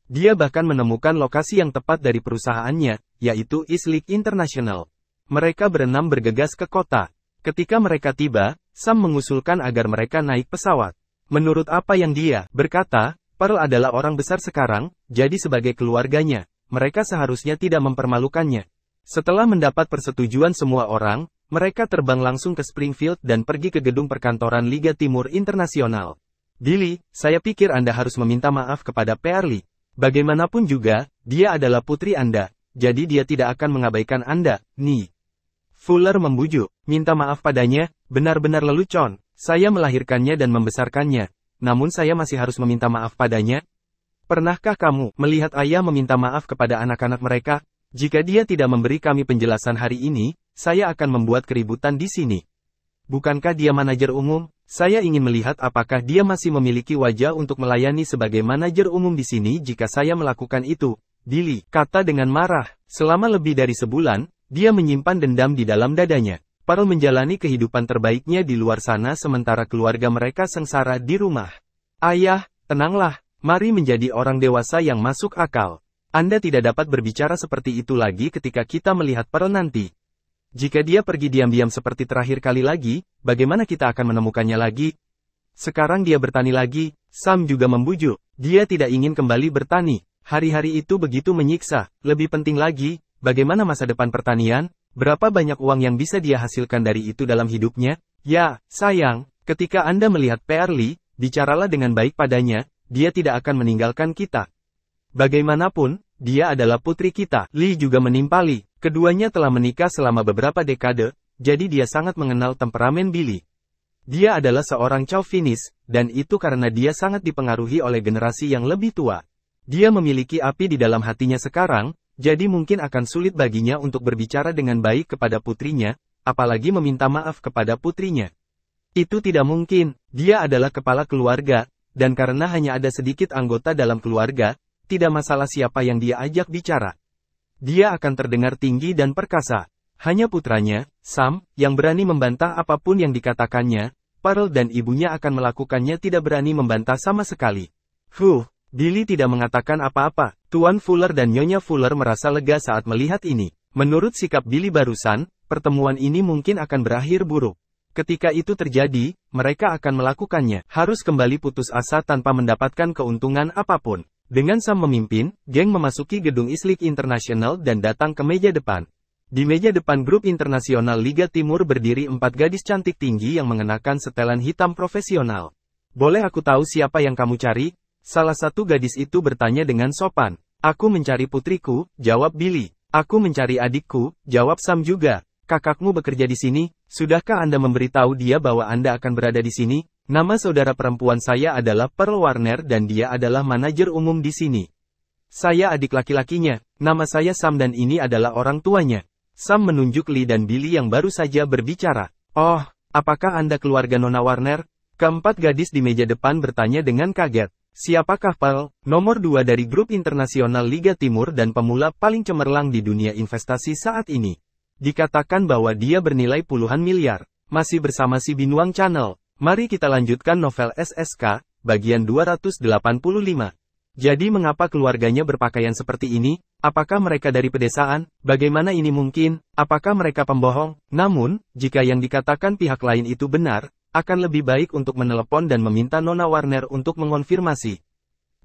Dia bahkan menemukan lokasi yang tepat dari perusahaannya, yaitu Eastlake International. Mereka berenam bergegas ke kota. Ketika mereka tiba, Sam mengusulkan agar mereka naik pesawat. Menurut apa yang dia berkata, Pearl adalah orang besar sekarang, jadi sebagai keluarganya, mereka seharusnya tidak mempermalukannya. Setelah mendapat persetujuan semua orang, mereka terbang langsung ke Springfield dan pergi ke gedung perkantoran Liga Timur Internasional. Billy, saya pikir Anda harus meminta maaf kepada Pearly. Bagaimanapun juga, dia adalah putri Anda, jadi dia tidak akan mengabaikan Anda, nih. Fuller membujuk, minta maaf padanya, benar-benar lelucon, saya melahirkannya dan membesarkannya, namun saya masih harus meminta maaf padanya. Pernahkah kamu melihat ayah meminta maaf kepada anak-anak mereka? Jika dia tidak memberi kami penjelasan hari ini, saya akan membuat keributan di sini. Bukankah dia manajer umum? Saya ingin melihat apakah dia masih memiliki wajah untuk melayani sebagai manajer umum di sini jika saya melakukan itu. Billy kata dengan marah, selama lebih dari sebulan, dia menyimpan dendam di dalam dadanya. Pearl menjalani kehidupan terbaiknya di luar sana sementara keluarga mereka sengsara di rumah. Ayah, tenanglah, mari menjadi orang dewasa yang masuk akal. Anda tidak dapat berbicara seperti itu lagi ketika kita melihat Pearl nanti. Jika dia pergi diam-diam seperti terakhir kali lagi, bagaimana kita akan menemukannya lagi? Sekarang dia bertani lagi, Sam juga membujuk. Dia tidak ingin kembali bertani. Hari-hari itu begitu menyiksa, lebih penting lagi, bagaimana masa depan pertanian? Berapa banyak uang yang bisa dia hasilkan dari itu dalam hidupnya? Ya, sayang, ketika Anda melihat Pearly, bicaralah dengan baik padanya, dia tidak akan meninggalkan kita. Bagaimanapun, dia adalah putri kita. Lee juga menimpali, keduanya telah menikah selama beberapa dekade, jadi dia sangat mengenal temperamen Billy. Dia adalah seorang chauvinis, dan itu karena dia sangat dipengaruhi oleh generasi yang lebih tua. Dia memiliki api di dalam hatinya sekarang, jadi mungkin akan sulit baginya untuk berbicara dengan baik kepada putrinya, apalagi meminta maaf kepada putrinya. Itu tidak mungkin, dia adalah kepala keluarga, dan karena hanya ada sedikit anggota dalam keluarga, tidak masalah siapa yang dia ajak bicara. Dia akan terdengar tinggi dan perkasa. Hanya putranya, Sam, yang berani membantah apapun yang dikatakannya, Pearl dan ibunya akan melakukannya tidak berani membantah sama sekali. Billy tidak mengatakan apa-apa. Tuan Fuller dan Nyonya Fuller merasa lega saat melihat ini. Menurut sikap Billy barusan, pertemuan ini mungkin akan berakhir buruk. Ketika itu terjadi, mereka akan melakukannya. Harus kembali putus asa tanpa mendapatkan keuntungan apapun. Dengan Sam memimpin, geng memasuki gedung Eastlake International dan datang ke meja depan. Di meja depan grup internasional Liga Timur berdiri 4 gadis cantik tinggi yang mengenakan setelan hitam profesional. Boleh aku tahu siapa yang kamu cari? Salah satu gadis itu bertanya dengan sopan. Aku mencari putriku, jawab Billy. Aku mencari adikku, jawab Sam juga. Kakakmu bekerja di sini, sudahkah Anda memberitahu dia bahwa Anda akan berada di sini? Nama saudara perempuan saya adalah Pearl Warner dan dia adalah manajer umum di sini. Saya adik laki-lakinya, nama saya Sam dan ini adalah orang tuanya. Sam menunjuk Lee dan Billy yang baru saja berbicara. Oh, apakah Anda keluarga Nona Warner? Keempat gadis di meja depan bertanya dengan kaget. Siapakah Pearl, nomor 2 dari grup internasional Liga Timur dan pemula paling cemerlang di dunia investasi saat ini? Dikatakan bahwa dia bernilai puluhan miliar. Masih bersama si Binuang Channel. Mari kita lanjutkan novel SSK, bagian 285. Jadi mengapa keluarganya berpakaian seperti ini? Apakah mereka dari pedesaan? Bagaimana ini mungkin? Apakah mereka pembohong? Namun, jika yang dikatakan pihak lain itu benar, akan lebih baik untuk menelepon dan meminta Nona Warner untuk mengonfirmasi.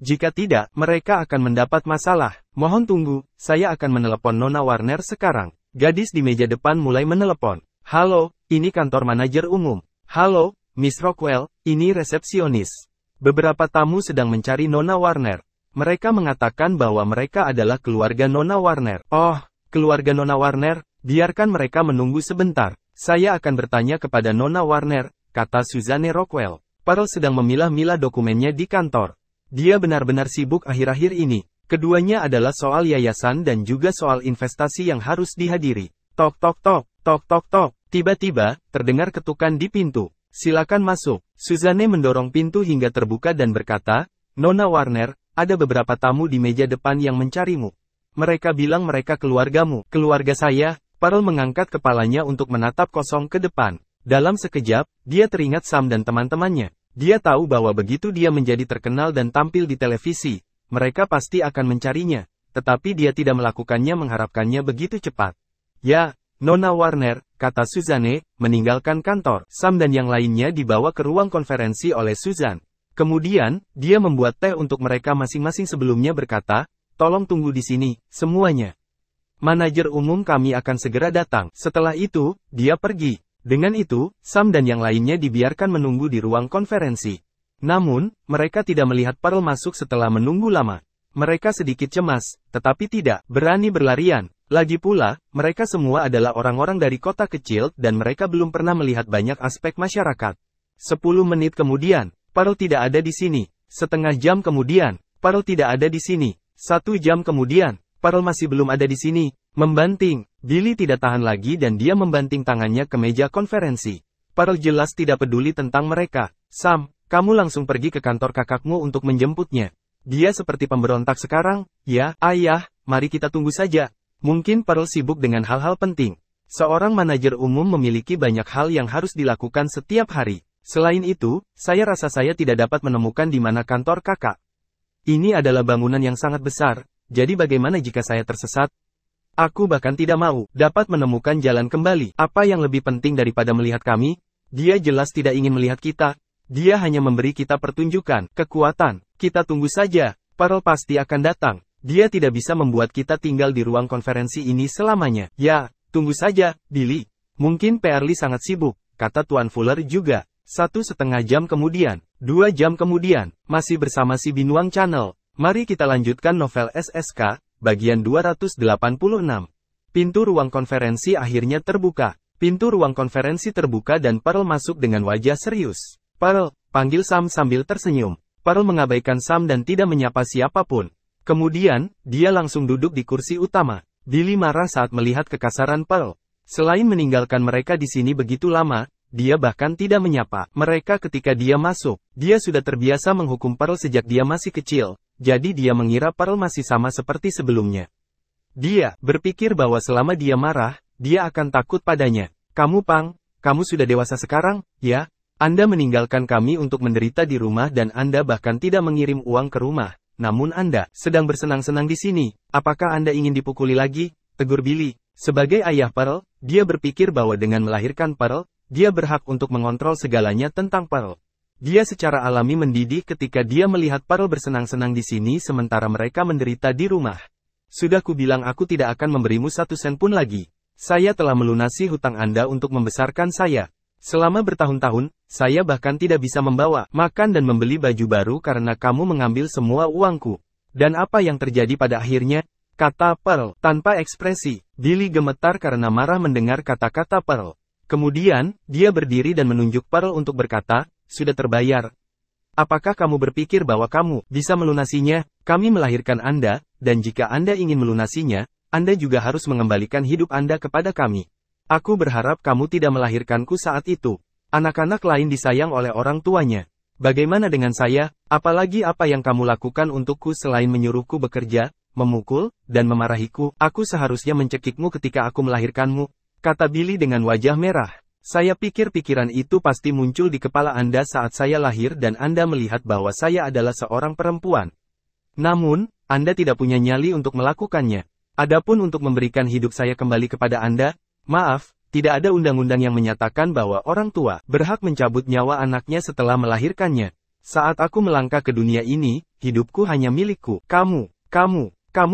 Jika tidak, mereka akan mendapat masalah. Mohon tunggu, saya akan menelepon Nona Warner sekarang. Gadis di meja depan mulai menelepon. Halo, ini kantor manajer umum. Halo, Miss Rockwell, ini resepsionis. Beberapa tamu sedang mencari Nona Warner. Mereka mengatakan bahwa mereka adalah keluarga Nona Warner. Oh, keluarga Nona Warner, biarkan mereka menunggu sebentar. Saya akan bertanya kepada Nona Warner, kata Suzanne Rockwell. Pearl sedang memilah-milah dokumennya di kantor. Dia benar-benar sibuk akhir-akhir ini. Keduanya adalah soal yayasan dan juga soal investasi yang harus dihadiri. Tok tok tok, tok tok tok. Tiba-tiba, terdengar ketukan di pintu. Silakan masuk. Suzanne mendorong pintu hingga terbuka dan berkata, Nona Warner, ada beberapa tamu di meja depan yang mencarimu. Mereka bilang mereka keluargamu. Keluarga saya. Pearl mengangkat kepalanya untuk menatap kosong ke depan. Dalam sekejap, dia teringat Sam dan teman-temannya. Dia tahu bahwa begitu dia menjadi terkenal dan tampil di televisi, mereka pasti akan mencarinya. Tetapi dia tidak melakukannya mengharapkannya begitu cepat. Ya, Nona Warner, kata Suzanne, meninggalkan kantor. Sam dan yang lainnya dibawa ke ruang konferensi oleh Suzanne. Kemudian, dia membuat teh untuk mereka masing-masing sebelumnya berkata, tolong tunggu di sini, semuanya. Manajer umum kami akan segera datang. Setelah itu, dia pergi. Dengan itu, Sam dan yang lainnya dibiarkan menunggu di ruang konferensi. Namun, mereka tidak melihat Pearl masuk setelah menunggu lama. Mereka sedikit cemas, tetapi tidak berani berlarian. Lagi pula, mereka semua adalah orang-orang dari kota kecil dan mereka belum pernah melihat banyak aspek masyarakat. 10 menit kemudian, Pearl tidak ada di sini. Setengah jam kemudian, Pearl tidak ada di sini. 1 jam kemudian, Pearl masih belum ada di sini. Membanting, Billy tidak tahan lagi dan dia membanting tangannya ke meja konferensi. Pearl jelas tidak peduli tentang mereka. Sam, kamu langsung pergi ke kantor kakakmu untuk menjemputnya. Dia seperti pemberontak sekarang. Ya, ayah, mari kita tunggu saja. Mungkin Pearl sibuk dengan hal-hal penting. Seorang manajer umum memiliki banyak hal yang harus dilakukan setiap hari. Selain itu, saya rasa saya tidak dapat menemukan di mana kantor kakak. Ini adalah bangunan yang sangat besar, jadi bagaimana jika saya tersesat? Aku bahkan tidak mau dapat menemukan jalan kembali. Apa yang lebih penting daripada melihat kami? Dia jelas tidak ingin melihat kita. Dia hanya memberi kita pertunjukan, kekuatan. Kita tunggu saja, Pearl pasti akan datang. Dia tidak bisa membuat kita tinggal di ruang konferensi ini selamanya. Ya, tunggu saja, Billy. Mungkin Pearly sangat sibuk, kata Tuan Fuller juga. 1,5 jam kemudian, 2 jam kemudian, masih bersama si Binuang Channel. Mari kita lanjutkan novel SSK, bagian 286. Pintu ruang konferensi akhirnya terbuka. Pintu ruang konferensi terbuka dan Pearl masuk dengan wajah serius. Pearl, panggil Sam sambil tersenyum. Pearl mengabaikan Sam dan tidak menyapa siapapun. Kemudian, dia langsung duduk di kursi utama. Billy marah saat melihat kekasaran Pearl. Selain meninggalkan mereka di sini begitu lama, dia bahkan tidak menyapa mereka ketika dia masuk. Dia sudah terbiasa menghukum Pearl sejak dia masih kecil, jadi dia mengira Pearl masih sama seperti sebelumnya. Dia berpikir bahwa selama dia marah, dia akan takut padanya. Kamu Pang, kamu sudah dewasa sekarang, ya? Anda meninggalkan kami untuk menderita di rumah dan Anda bahkan tidak mengirim uang ke rumah. Namun Anda sedang bersenang-senang di sini. Apakah Anda ingin dipukuli lagi? Tegur Billy. Sebagai ayah Pearl, dia berpikir bahwa dengan melahirkan Pearl, dia berhak untuk mengontrol segalanya tentang Pearl. Dia secara alami mendidih ketika dia melihat Pearl bersenang-senang di sini sementara mereka menderita di rumah. Sudah kubilang aku tidak akan memberimu 1 sen pun lagi. Saya telah melunasi hutang Anda untuk membesarkan saya. Selama bertahun-tahun, saya bahkan tidak bisa membawa, makan dan membeli baju baru karena kamu mengambil semua uangku. Dan apa yang terjadi pada akhirnya? Kata Pearl, tanpa ekspresi. Billy gemetar karena marah mendengar kata-kata Pearl. Kemudian, dia berdiri dan menunjuk Pearl untuk berkata, sudah terbayar. Apakah kamu berpikir bahwa kamu bisa melunasinya? Kami melahirkan Anda, dan jika Anda ingin melunasinya, Anda juga harus mengembalikan hidup Anda kepada kami. Aku berharap kamu tidak melahirkanku saat itu. Anak-anak lain disayang oleh orang tuanya. Bagaimana dengan saya? Apalagi apa yang kamu lakukan untukku selain menyuruhku bekerja, memukul, dan memarahiku? Aku seharusnya mencekikmu ketika aku melahirkanmu, kata Billy dengan wajah merah. Saya pikir pikiran itu pasti muncul di kepala Anda saat saya lahir dan Anda melihat bahwa saya adalah seorang perempuan. Namun, Anda tidak punya nyali untuk melakukannya. Adapun untuk memberikan hidup saya kembali kepada Anda, maaf, tidak ada undang-undang yang menyatakan bahwa orang tua berhak mencabut nyawa anaknya setelah melahirkannya. Saat aku melangkah ke dunia ini, hidupku hanya milikku. Kamu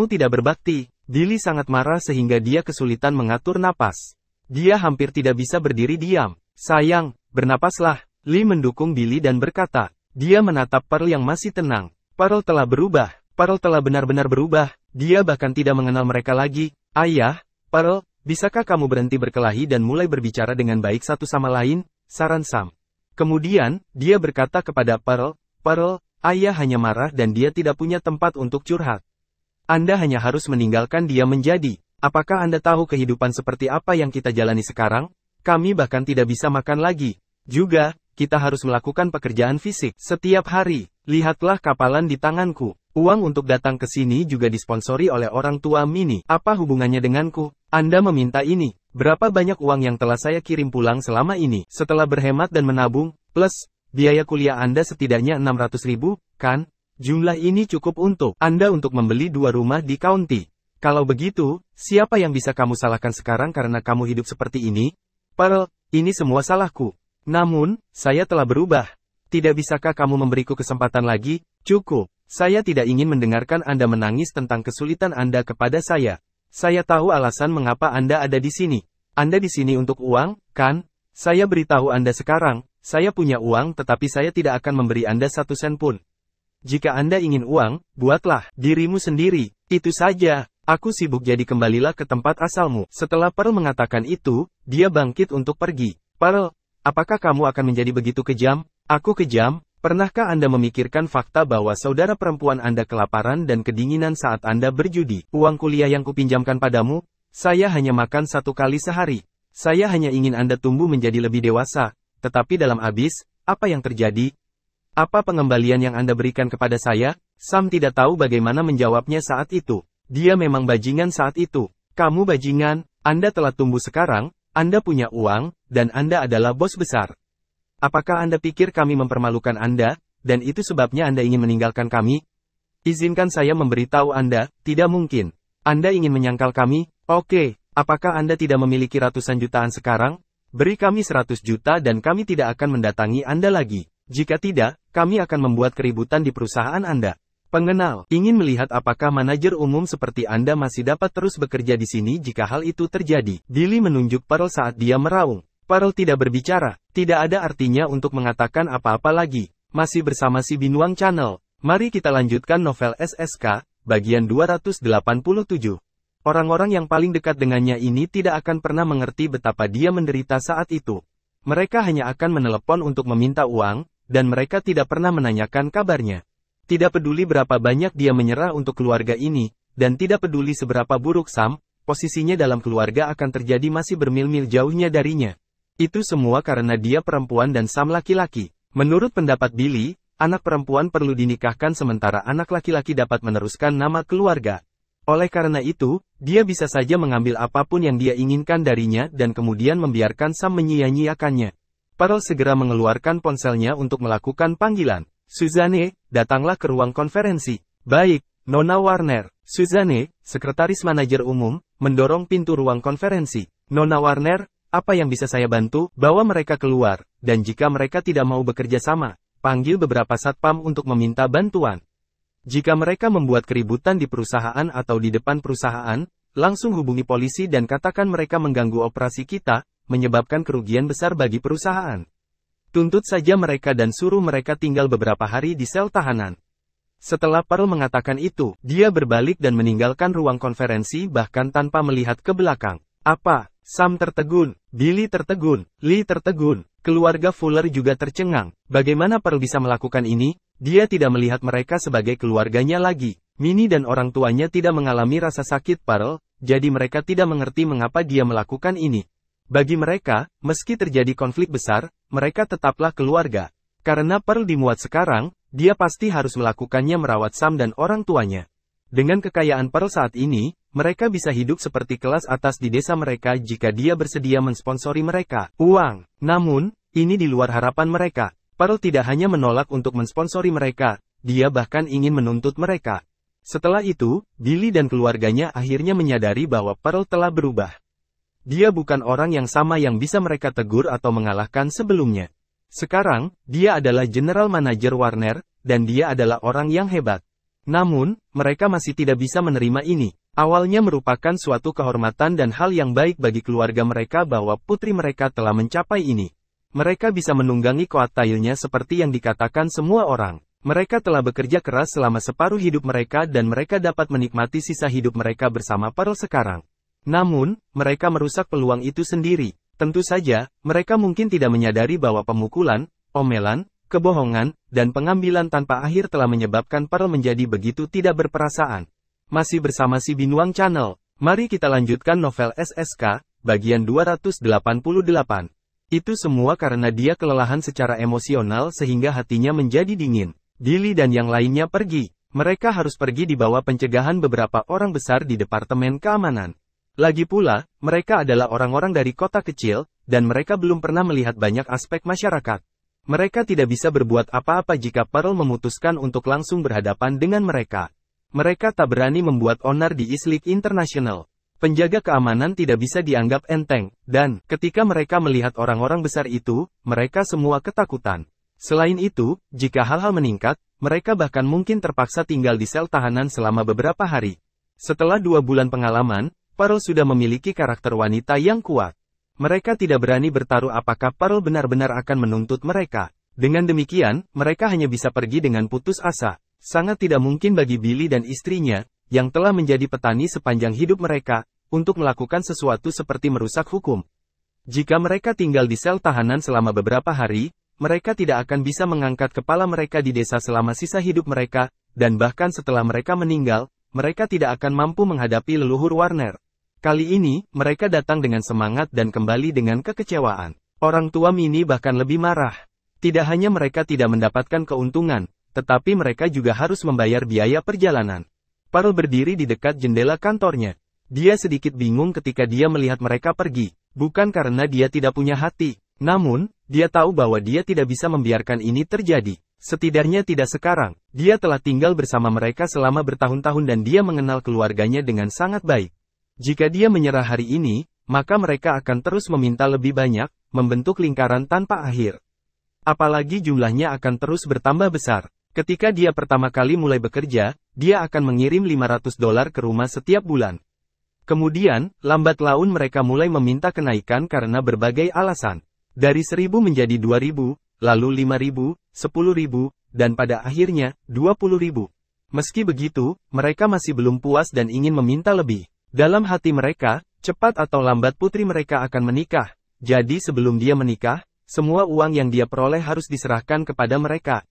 tidak berbakti. Billy sangat marah sehingga dia kesulitan mengatur napas. Dia hampir tidak bisa berdiri diam. Sayang, bernapaslah. Lee mendukung Billy dan berkata. Dia menatap Pearl yang masih tenang. Pearl telah berubah. Pearl telah benar-benar berubah. Dia bahkan tidak mengenal mereka lagi. Ayah, Pearl, bisakah kamu berhenti berkelahi dan mulai berbicara dengan baik satu sama lain? Saran Sam. Kemudian, dia berkata kepada Pearl, Pearl, ayah hanya marah dan dia tidak punya tempat untuk curhat. Anda hanya harus meninggalkan dia menjadi. Apakah Anda tahu kehidupan seperti apa yang kita jalani sekarang? Kami bahkan tidak bisa makan lagi. Juga, kita harus melakukan pekerjaan fisik setiap hari. Lihatlah kapalan di tanganku. Uang untuk datang ke sini juga disponsori oleh orang tua Minnie. Apa hubungannya denganku? Anda meminta ini. Berapa banyak uang yang telah saya kirim pulang selama ini? Setelah berhemat dan menabung, plus, biaya kuliah Anda setidaknya 600.000, kan? Jumlah ini cukup untuk Anda untuk membeli 2 rumah di county. Kalau begitu, siapa yang bisa kamu salahkan sekarang karena kamu hidup seperti ini? Pearl, ini semua salahku. Namun, saya telah berubah. Tidak bisakah kamu memberiku kesempatan lagi? Cukup. Saya tidak ingin mendengarkan Anda menangis tentang kesulitan Anda kepada saya. Saya tahu alasan mengapa Anda ada di sini. Anda di sini untuk uang, kan? Saya beritahu Anda sekarang, saya punya uang tetapi saya tidak akan memberi Anda 1 sen pun. Jika Anda ingin uang, buatlah dirimu sendiri. Itu saja. Aku sibuk jadi kembalilah ke tempat asalmu. Setelah Pearl mengatakan itu, dia bangkit untuk pergi. Pearl, apakah kamu akan menjadi begitu kejam? Aku kejam? Pernahkah Anda memikirkan fakta bahwa saudara perempuan Anda kelaparan dan kedinginan saat Anda berjudi? Uang kuliah yang kupinjamkan padamu, saya hanya makan 1 kali sehari. Saya hanya ingin Anda tumbuh menjadi lebih dewasa. Tetapi dalam habis, apa yang terjadi? Apa pengembalian yang Anda berikan kepada saya? Sam tidak tahu bagaimana menjawabnya saat itu. Dia memang bajingan saat itu. Kamu bajingan, Anda telah tumbuh sekarang, Anda punya uang, dan Anda adalah bos besar. Apakah Anda pikir kami mempermalukan Anda, dan itu sebabnya Anda ingin meninggalkan kami? Izinkan saya memberitahu Anda, tidak mungkin. Anda ingin menyangkal kami? Oke, apakah Anda tidak memiliki ratusan jutaan sekarang? Beri kami 100 juta dan kami tidak akan mendatangi Anda lagi. Jika tidak, kami akan membuat keributan di perusahaan Anda. Pengenal, ingin melihat apakah manajer umum seperti Anda masih dapat terus bekerja di sini jika hal itu terjadi. Billy menunjuk Pearl saat dia meraung. Pearl tidak berbicara, tidak ada artinya untuk mengatakan apa-apa lagi. Masih bersama si Binuang Channel. Mari kita lanjutkan novel SSK, bagian 287. Orang-orang yang paling dekat dengannya ini tidak akan pernah mengerti betapa dia menderita saat itu. Mereka hanya akan menelepon untuk meminta uang, dan mereka tidak pernah menanyakan kabarnya. Tidak peduli berapa banyak dia menyerah untuk keluarga ini, dan tidak peduli seberapa buruk Sam, posisinya dalam keluarga akan terjadi masih bermil-mil jauhnya darinya. Itu semua karena dia perempuan dan Sam laki-laki. Menurut pendapat Billy, anak perempuan perlu dinikahkan sementara anak laki-laki dapat meneruskan nama keluarga. Oleh karena itu, dia bisa saja mengambil apapun yang dia inginkan darinya dan kemudian membiarkan Sam menyia-nyiakannya. Pearl segera mengeluarkan ponselnya untuk melakukan panggilan. Suzanne, datanglah ke ruang konferensi. Baik, Nona Warner. Suzanne, sekretaris manajer umum, mendorong pintu ruang konferensi. Nona Warner, apa yang bisa saya bantu? Bawa mereka keluar, dan jika mereka tidak mau bekerja sama, panggil beberapa satpam untuk meminta bantuan. Jika mereka membuat keributan di perusahaan atau di depan perusahaan, langsung hubungi polisi dan katakan mereka mengganggu operasi kita, menyebabkan kerugian besar bagi perusahaan. Tuntut saja mereka dan suruh mereka tinggal beberapa hari di sel tahanan. Setelah Pearl mengatakan itu, dia berbalik dan meninggalkan ruang konferensi bahkan tanpa melihat ke belakang. Apa? Sam tertegun, Billy tertegun, Lee tertegun, keluarga Fuller juga tercengang. Bagaimana Pearl bisa melakukan ini? Dia tidak melihat mereka sebagai keluarganya lagi. Minnie dan orang tuanya tidak mengalami rasa sakit Pearl, jadi mereka tidak mengerti mengapa dia melakukan ini. Bagi mereka, meski terjadi konflik besar, mereka tetaplah keluarga. Karena Pearl dimuat sekarang, dia pasti harus melakukannya merawat Sam dan orang tuanya. Dengan kekayaan Pearl saat ini, mereka bisa hidup seperti kelas atas di desa mereka jika dia bersedia mensponsori mereka. Uang. Namun, ini di luar harapan mereka. Pearl tidak hanya menolak untuk mensponsori mereka, dia bahkan ingin menuntut mereka. Setelah itu, Billy dan keluarganya akhirnya menyadari bahwa Pearl telah berubah. Dia bukan orang yang sama yang bisa mereka tegur atau mengalahkan sebelumnya. Sekarang, dia adalah General Manager Warner, dan dia adalah orang yang hebat. Namun, mereka masih tidak bisa menerima ini. Awalnya merupakan suatu kehormatan dan hal yang baik bagi keluarga mereka bahwa putri mereka telah mencapai ini. Mereka bisa menunggangi koatailnya seperti yang dikatakan semua orang. Mereka telah bekerja keras selama separuh hidup mereka dan mereka dapat menikmati sisa hidup mereka bersama Pearl sekarang. Namun, mereka merusak peluang itu sendiri. Tentu saja, mereka mungkin tidak menyadari bahwa pemukulan, omelan, kebohongan, dan pengambilan tanpa akhir telah menyebabkan Pearl menjadi begitu tidak berperasaan. Masih bersama si Binuang Channel, mari kita lanjutkan novel SSK, bagian 288. Itu semua karena dia kelelahan secara emosional sehingga hatinya menjadi dingin. Billy dan yang lainnya pergi. Mereka harus pergi di bawah pencegahan beberapa orang besar di Departemen Keamanan. Lagi pula, mereka adalah orang-orang dari kota kecil, dan mereka belum pernah melihat banyak aspek masyarakat. Mereka tidak bisa berbuat apa-apa jika Pearl memutuskan untuk langsung berhadapan dengan mereka. Mereka tak berani membuat onar di East League International. Penjaga keamanan tidak bisa dianggap enteng, dan ketika mereka melihat orang-orang besar itu, mereka semua ketakutan. Selain itu, jika hal-hal meningkat, mereka bahkan mungkin terpaksa tinggal di sel tahanan selama beberapa hari. Setelah 2 bulan pengalaman, Pearl sudah memiliki karakter wanita yang kuat. Mereka tidak berani bertaruh apakah Pearl benar-benar akan menuntut mereka. Dengan demikian, mereka hanya bisa pergi dengan putus asa. Sangat tidak mungkin bagi Billy dan istrinya, yang telah menjadi petani sepanjang hidup mereka, untuk melakukan sesuatu seperti merusak hukum. Jika mereka tinggal di sel tahanan selama beberapa hari, mereka tidak akan bisa mengangkat kepala mereka di desa selama sisa hidup mereka, dan bahkan setelah mereka meninggal, mereka tidak akan mampu menghadapi leluhur Warner. Kali ini, mereka datang dengan semangat dan kembali dengan kekecewaan. Orang tua Minnie bahkan lebih marah. Tidak hanya mereka tidak mendapatkan keuntungan, tetapi mereka juga harus membayar biaya perjalanan. Pearl berdiri di dekat jendela kantornya. Dia sedikit bingung ketika dia melihat mereka pergi, bukan karena dia tidak punya hati. Namun, dia tahu bahwa dia tidak bisa membiarkan ini terjadi. Setidaknya tidak sekarang. Dia telah tinggal bersama mereka selama bertahun-tahun dan dia mengenal keluarganya dengan sangat baik. Jika dia menyerah hari ini, maka mereka akan terus meminta lebih banyak, membentuk lingkaran tanpa akhir. Apalagi jumlahnya akan terus bertambah besar. Ketika dia pertama kali mulai bekerja, dia akan mengirim $500 ke rumah setiap bulan. Kemudian, lambat laun mereka mulai meminta kenaikan karena berbagai alasan. Dari 1.000 menjadi 2.000, lalu 5.000, 10.000, dan pada akhirnya, 20.000. Meski begitu, mereka masih belum puas dan ingin meminta lebih. Dalam hati mereka, cepat atau lambat putri mereka akan menikah. Jadi sebelum dia menikah, semua uang yang dia peroleh harus diserahkan kepada mereka.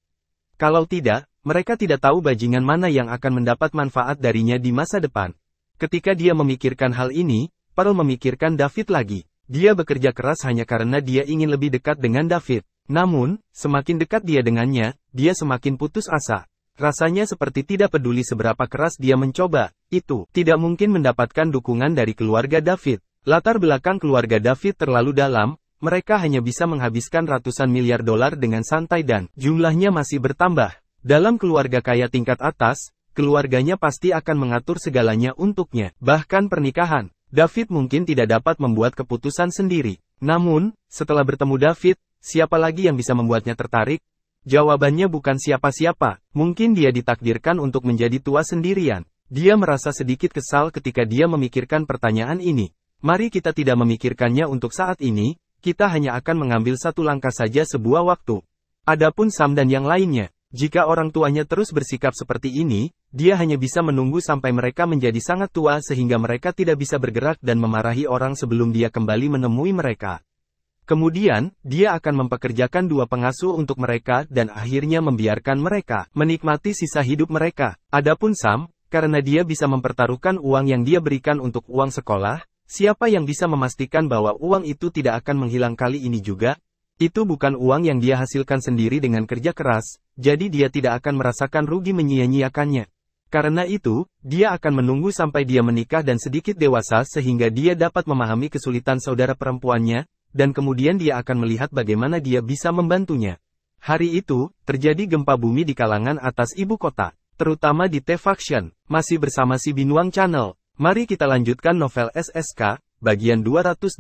Kalau tidak, mereka tidak tahu bajingan mana yang akan mendapat manfaat darinya di masa depan. Ketika dia memikirkan hal ini, Pearl memikirkan David lagi. Dia bekerja keras hanya karena dia ingin lebih dekat dengan David. Namun, semakin dekat dia dengannya, dia semakin putus asa. Rasanya seperti tidak peduli seberapa keras dia mencoba, itu tidak mungkin mendapatkan dukungan dari keluarga David. Latar belakang keluarga David terlalu dalam, mereka hanya bisa menghabiskan ratusan miliar dolar dengan santai dan jumlahnya masih bertambah. Dalam keluarga kaya tingkat atas, keluarganya pasti akan mengatur segalanya untuknya, bahkan pernikahan. David mungkin tidak dapat membuat keputusan sendiri. Namun, setelah bertemu David, siapa lagi yang bisa membuatnya tertarik? Jawabannya bukan siapa-siapa, mungkin dia ditakdirkan untuk menjadi tua sendirian. Dia merasa sedikit kesal ketika dia memikirkan pertanyaan ini. Mari kita tidak memikirkannya untuk saat ini, kita hanya akan mengambil satu langkah saja sebuah waktu. Adapun Sam dan yang lainnya, jika orang tuanya terus bersikap seperti ini, dia hanya bisa menunggu sampai mereka menjadi sangat tua sehingga mereka tidak bisa bergerak dan memarahi orang sebelum dia kembali menemui mereka. Kemudian, dia akan mempekerjakan 2 pengasuh untuk mereka dan akhirnya membiarkan mereka menikmati sisa hidup mereka. Adapun Sam, karena dia bisa mempertaruhkan uang yang dia berikan untuk uang sekolah, siapa yang bisa memastikan bahwa uang itu tidak akan menghilang kali ini juga? Itu bukan uang yang dia hasilkan sendiri dengan kerja keras, jadi dia tidak akan merasakan rugi menyia-nyiakannya. Karena itu, dia akan menunggu sampai dia menikah dan sedikit dewasa sehingga dia dapat memahami kesulitan saudara perempuannya, dan kemudian dia akan melihat bagaimana dia bisa membantunya. Hari itu, terjadi gempa bumi di kalangan atas ibu kota, terutama di T-Faction. Masih bersama si Binuang Channel, mari kita lanjutkan novel SSK, bagian 289.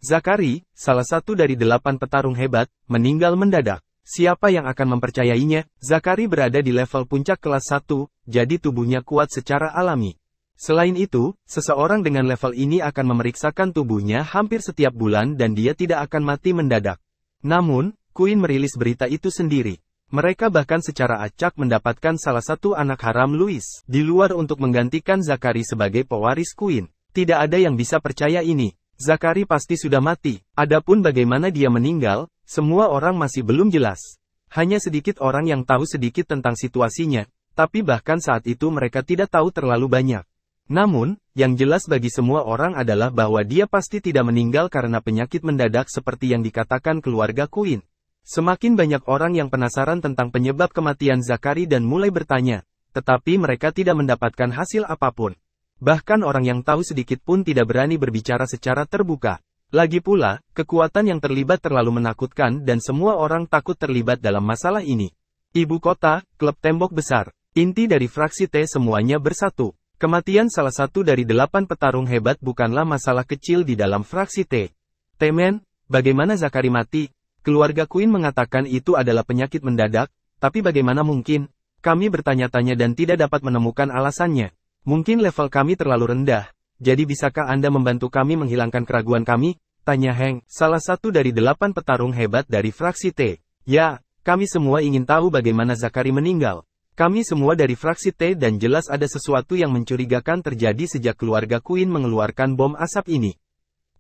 Zakari, salah satu dari 8 petarung hebat, meninggal mendadak. Siapa yang akan mempercayainya? Zakari berada di level puncak kelas 1, jadi tubuhnya kuat secara alami. Selain itu, seseorang dengan level ini akan memeriksakan tubuhnya hampir setiap bulan dan dia tidak akan mati mendadak. Namun, Queen merilis berita itu sendiri. Mereka bahkan secara acak mendapatkan salah satu anak haram Louis di luar untuk menggantikan Zakari sebagai pewaris Queen. Tidak ada yang bisa percaya ini. Zakari pasti sudah mati. Adapun bagaimana dia meninggal, semua orang masih belum jelas. Hanya sedikit orang yang tahu sedikit tentang situasinya, tapi bahkan saat itu mereka tidak tahu terlalu banyak. Namun, yang jelas bagi semua orang adalah bahwa dia pasti tidak meninggal karena penyakit mendadak seperti yang dikatakan keluarga Queen. Semakin banyak orang yang penasaran tentang penyebab kematian Zakari dan mulai bertanya, tetapi mereka tidak mendapatkan hasil apapun. Bahkan orang yang tahu sedikit pun tidak berani berbicara secara terbuka. Lagi pula, kekuatan yang terlibat terlalu menakutkan dan semua orang takut terlibat dalam masalah ini. Ibu kota, klub tembok besar. Inti dari fraksi T semuanya bersatu. Kematian salah satu dari 8 petarung hebat bukanlah masalah kecil di dalam fraksi T. Temen, bagaimana Zakari mati? Keluarga Queen mengatakan itu adalah penyakit mendadak, tapi bagaimana mungkin? Kami bertanya-tanya dan tidak dapat menemukan alasannya. Mungkin level kami terlalu rendah, jadi bisakah Anda membantu kami menghilangkan keraguan kami? Tanya Heng, salah satu dari 8 petarung hebat dari fraksi T. Ya, kami semua ingin tahu bagaimana Zakari meninggal. Kami semua dari fraksi T dan jelas ada sesuatu yang mencurigakan terjadi sejak keluarga Queen mengeluarkan bom asap ini.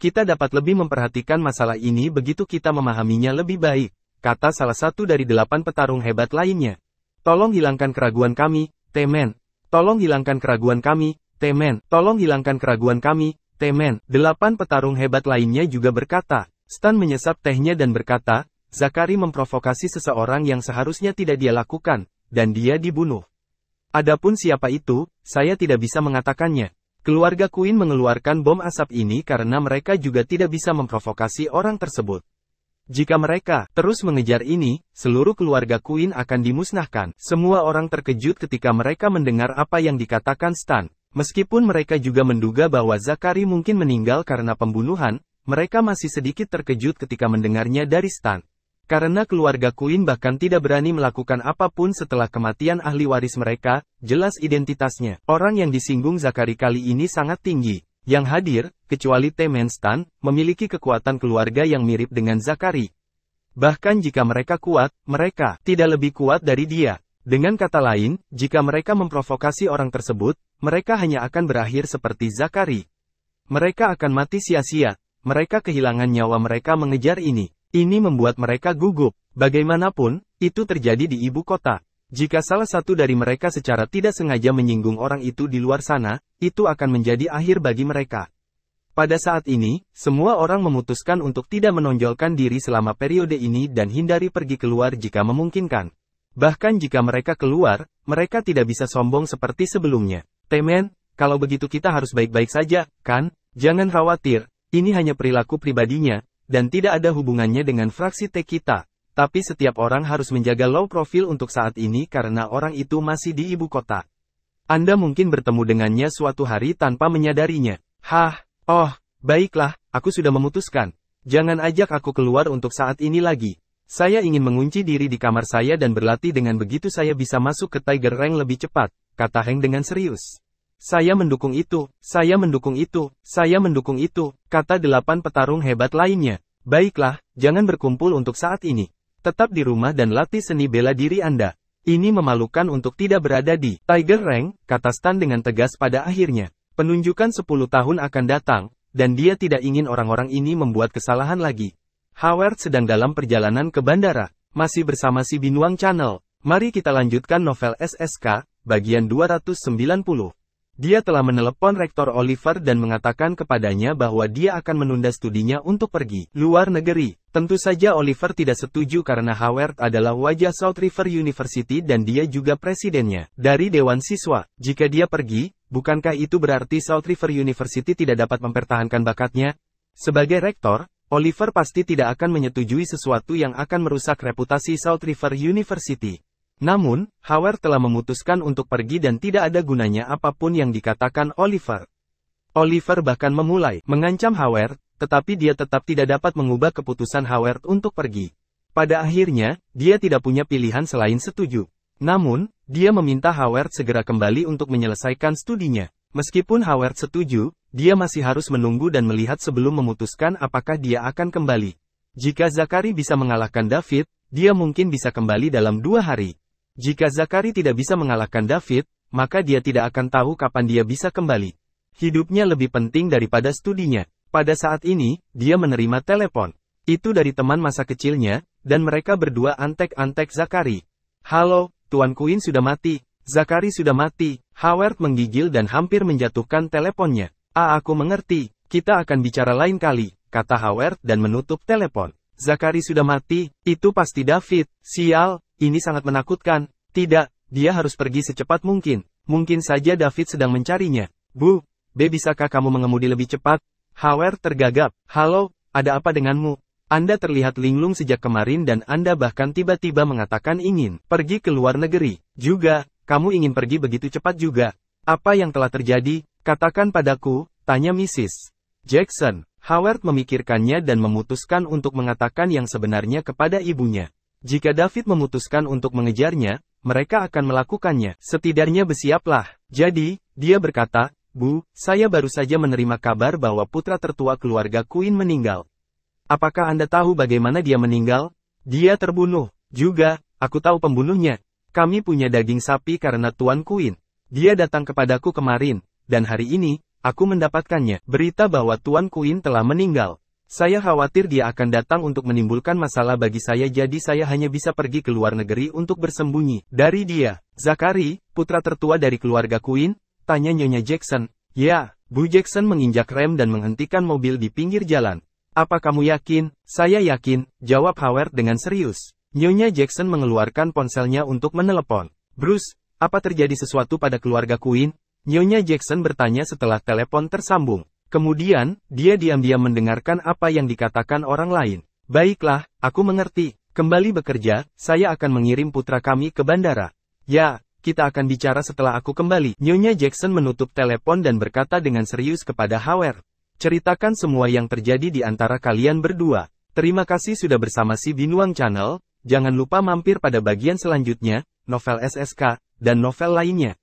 Kita dapat lebih memperhatikan masalah ini begitu kita memahaminya lebih baik, kata salah satu dari 8 petarung hebat lainnya. Tolong hilangkan keraguan kami, Temen. Tolong hilangkan keraguan kami, Temen. Tolong hilangkan keraguan kami, Temen. 8 petarung hebat lainnya juga berkata. Stan menyesap tehnya dan berkata, Zakari memprovokasi seseorang yang seharusnya tidak dia lakukan, dan dia dibunuh. Adapun siapa itu, saya tidak bisa mengatakannya. Keluarga Queen mengeluarkan bom asap ini karena mereka juga tidak bisa memprovokasi orang tersebut. Jika mereka terus mengejar ini, seluruh keluarga Queen akan dimusnahkan. Semua orang terkejut ketika mereka mendengar apa yang dikatakan Stan. Meskipun mereka juga menduga bahwa Zakari mungkin meninggal karena pembunuhan, mereka masih sedikit terkejut ketika mendengarnya dari Stan. Karena keluarga Queen bahkan tidak berani melakukan apapun setelah kematian ahli waris mereka, jelas identitasnya. Orang yang disinggung Zakari kali ini sangat tinggi. Yang hadir, kecuali Temen Stan, memiliki kekuatan keluarga yang mirip dengan Zakari. Bahkan jika mereka kuat, mereka tidak lebih kuat dari dia. Dengan kata lain, jika mereka memprovokasi orang tersebut, mereka hanya akan berakhir seperti Zakari. Mereka akan mati sia-sia. Mereka kehilangan nyawa mereka mengejar ini. Ini membuat mereka gugup. Bagaimanapun, itu terjadi di ibu kota. Jika salah satu dari mereka secara tidak sengaja menyinggung orang itu di luar sana, itu akan menjadi akhir bagi mereka. Pada saat ini, semua orang memutuskan untuk tidak menonjolkan diri selama periode ini dan hindari pergi keluar jika memungkinkan. Bahkan jika mereka keluar, mereka tidak bisa sombong seperti sebelumnya. Temen, kalau begitu kita harus baik-baik saja, kan? Jangan khawatir, ini hanya perilaku pribadinya, dan tidak ada hubungannya dengan fraksi T kita. Tapi setiap orang harus menjaga low profile untuk saat ini karena orang itu masih di ibu kota. Anda mungkin bertemu dengannya suatu hari tanpa menyadarinya. Hah, oh, baiklah, aku sudah memutuskan. Jangan ajak aku keluar untuk saat ini lagi. Saya ingin mengunci diri di kamar saya dan berlatih dengan begitu saya bisa masuk ke Tiger Rank lebih cepat, kata Heng dengan serius. Saya mendukung itu, saya mendukung itu, saya mendukung itu, kata 8 petarung hebat lainnya. Baiklah, jangan berkumpul untuk saat ini. Tetap di rumah dan latih seni bela diri Anda. Ini memalukan untuk tidak berada di Tiger Rank, kata Stan dengan tegas pada akhirnya. Penunjukan 10 tahun akan datang, dan dia tidak ingin orang-orang ini membuat kesalahan lagi. Howard sedang dalam perjalanan ke bandara, masih bersama si Binuang Channel. Mari kita lanjutkan novel SSK, bagian 290. Dia telah menelepon Rektor Oliver dan mengatakan kepadanya bahwa dia akan menunda studinya untuk pergi luar negeri. Tentu saja Oliver tidak setuju karena Howard adalah wajah South River University dan dia juga presidennya dari Dewan Siswa. Jika dia pergi, bukankah itu berarti South River University tidak dapat mempertahankan bakatnya? Sebagai rektor, Oliver pasti tidak akan menyetujui sesuatu yang akan merusak reputasi South River University. Namun, Howard telah memutuskan untuk pergi dan tidak ada gunanya apapun yang dikatakan Oliver. Oliver bahkan memulai mengancam Howard, tetapi dia tetap tidak dapat mengubah keputusan Howard untuk pergi. Pada akhirnya, dia tidak punya pilihan selain setuju. Namun, dia meminta Howard segera kembali untuk menyelesaikan studinya. Meskipun Howard setuju, dia masih harus menunggu dan melihat sebelum memutuskan apakah dia akan kembali. Jika Zachary bisa mengalahkan David, dia mungkin bisa kembali dalam 2 hari. Jika Zachary tidak bisa mengalahkan David, maka dia tidak akan tahu kapan dia bisa kembali. Hidupnya lebih penting daripada studinya. Pada saat ini, dia menerima telepon. Itu dari teman masa kecilnya, dan mereka berdua antek-antek Zachary. "Halo, Tuan Quinn sudah mati. Zachary sudah mati." Howard menggigil dan hampir menjatuhkan teleponnya. Aku mengerti. Kita akan bicara lain kali," kata Howard dan menutup telepon. "Zachary sudah mati, itu pasti David. Sial. Ini sangat menakutkan." "Tidak, dia harus pergi secepat mungkin. Mungkin saja David sedang mencarinya." "Bu, bisakah kamu mengemudi lebih cepat?" Howard tergagap. "Halo, ada apa denganmu? Anda terlihat linglung sejak kemarin dan Anda bahkan tiba-tiba mengatakan ingin pergi ke luar negeri. Juga, kamu ingin pergi begitu cepat juga. Apa yang telah terjadi? Katakan padaku," tanya Mrs. Jackson. Howard memikirkannya dan memutuskan untuk mengatakan yang sebenarnya kepada ibunya. Jika David memutuskan untuk mengejarnya, mereka akan melakukannya. Setidaknya bersiaplah. Jadi, dia berkata, "Bu, saya baru saja menerima kabar bahwa putra tertua keluarga Quinn meninggal. Apakah Anda tahu bagaimana dia meninggal?" "Dia terbunuh. Juga, aku tahu pembunuhnya. Kami punya daging sapi karena Tuan Quinn. Dia datang kepadaku kemarin, dan hari ini, aku mendapatkannya. Berita bahwa Tuan Quinn telah meninggal. Saya khawatir dia akan datang untuk menimbulkan masalah bagi saya jadi saya hanya bisa pergi ke luar negeri untuk bersembunyi dari dia." "Zachary, putra tertua dari keluarga Quinn?" tanya Nyonya Jackson. "Ya." Bu Jackson menginjak rem dan menghentikan mobil di pinggir jalan. "Apa kamu yakin?" "Saya yakin," jawab Howard dengan serius. Nyonya Jackson mengeluarkan ponselnya untuk menelepon. "Bruce, apa terjadi sesuatu pada keluarga Quinn?" Nyonya Jackson bertanya setelah telepon tersambung. Kemudian, dia diam-diam mendengarkan apa yang dikatakan orang lain. "Baiklah, aku mengerti. Kembali bekerja, saya akan mengirim putra kami ke bandara." "Ya, kita akan bicara setelah aku kembali." Nyonya Jackson menutup telepon dan berkata dengan serius kepada Howard. "Ceritakan semua yang terjadi di antara kalian berdua. Terima kasih sudah bersama si Binuang Channel. Jangan lupa mampir pada bagian selanjutnya, novel SSK, dan novel lainnya.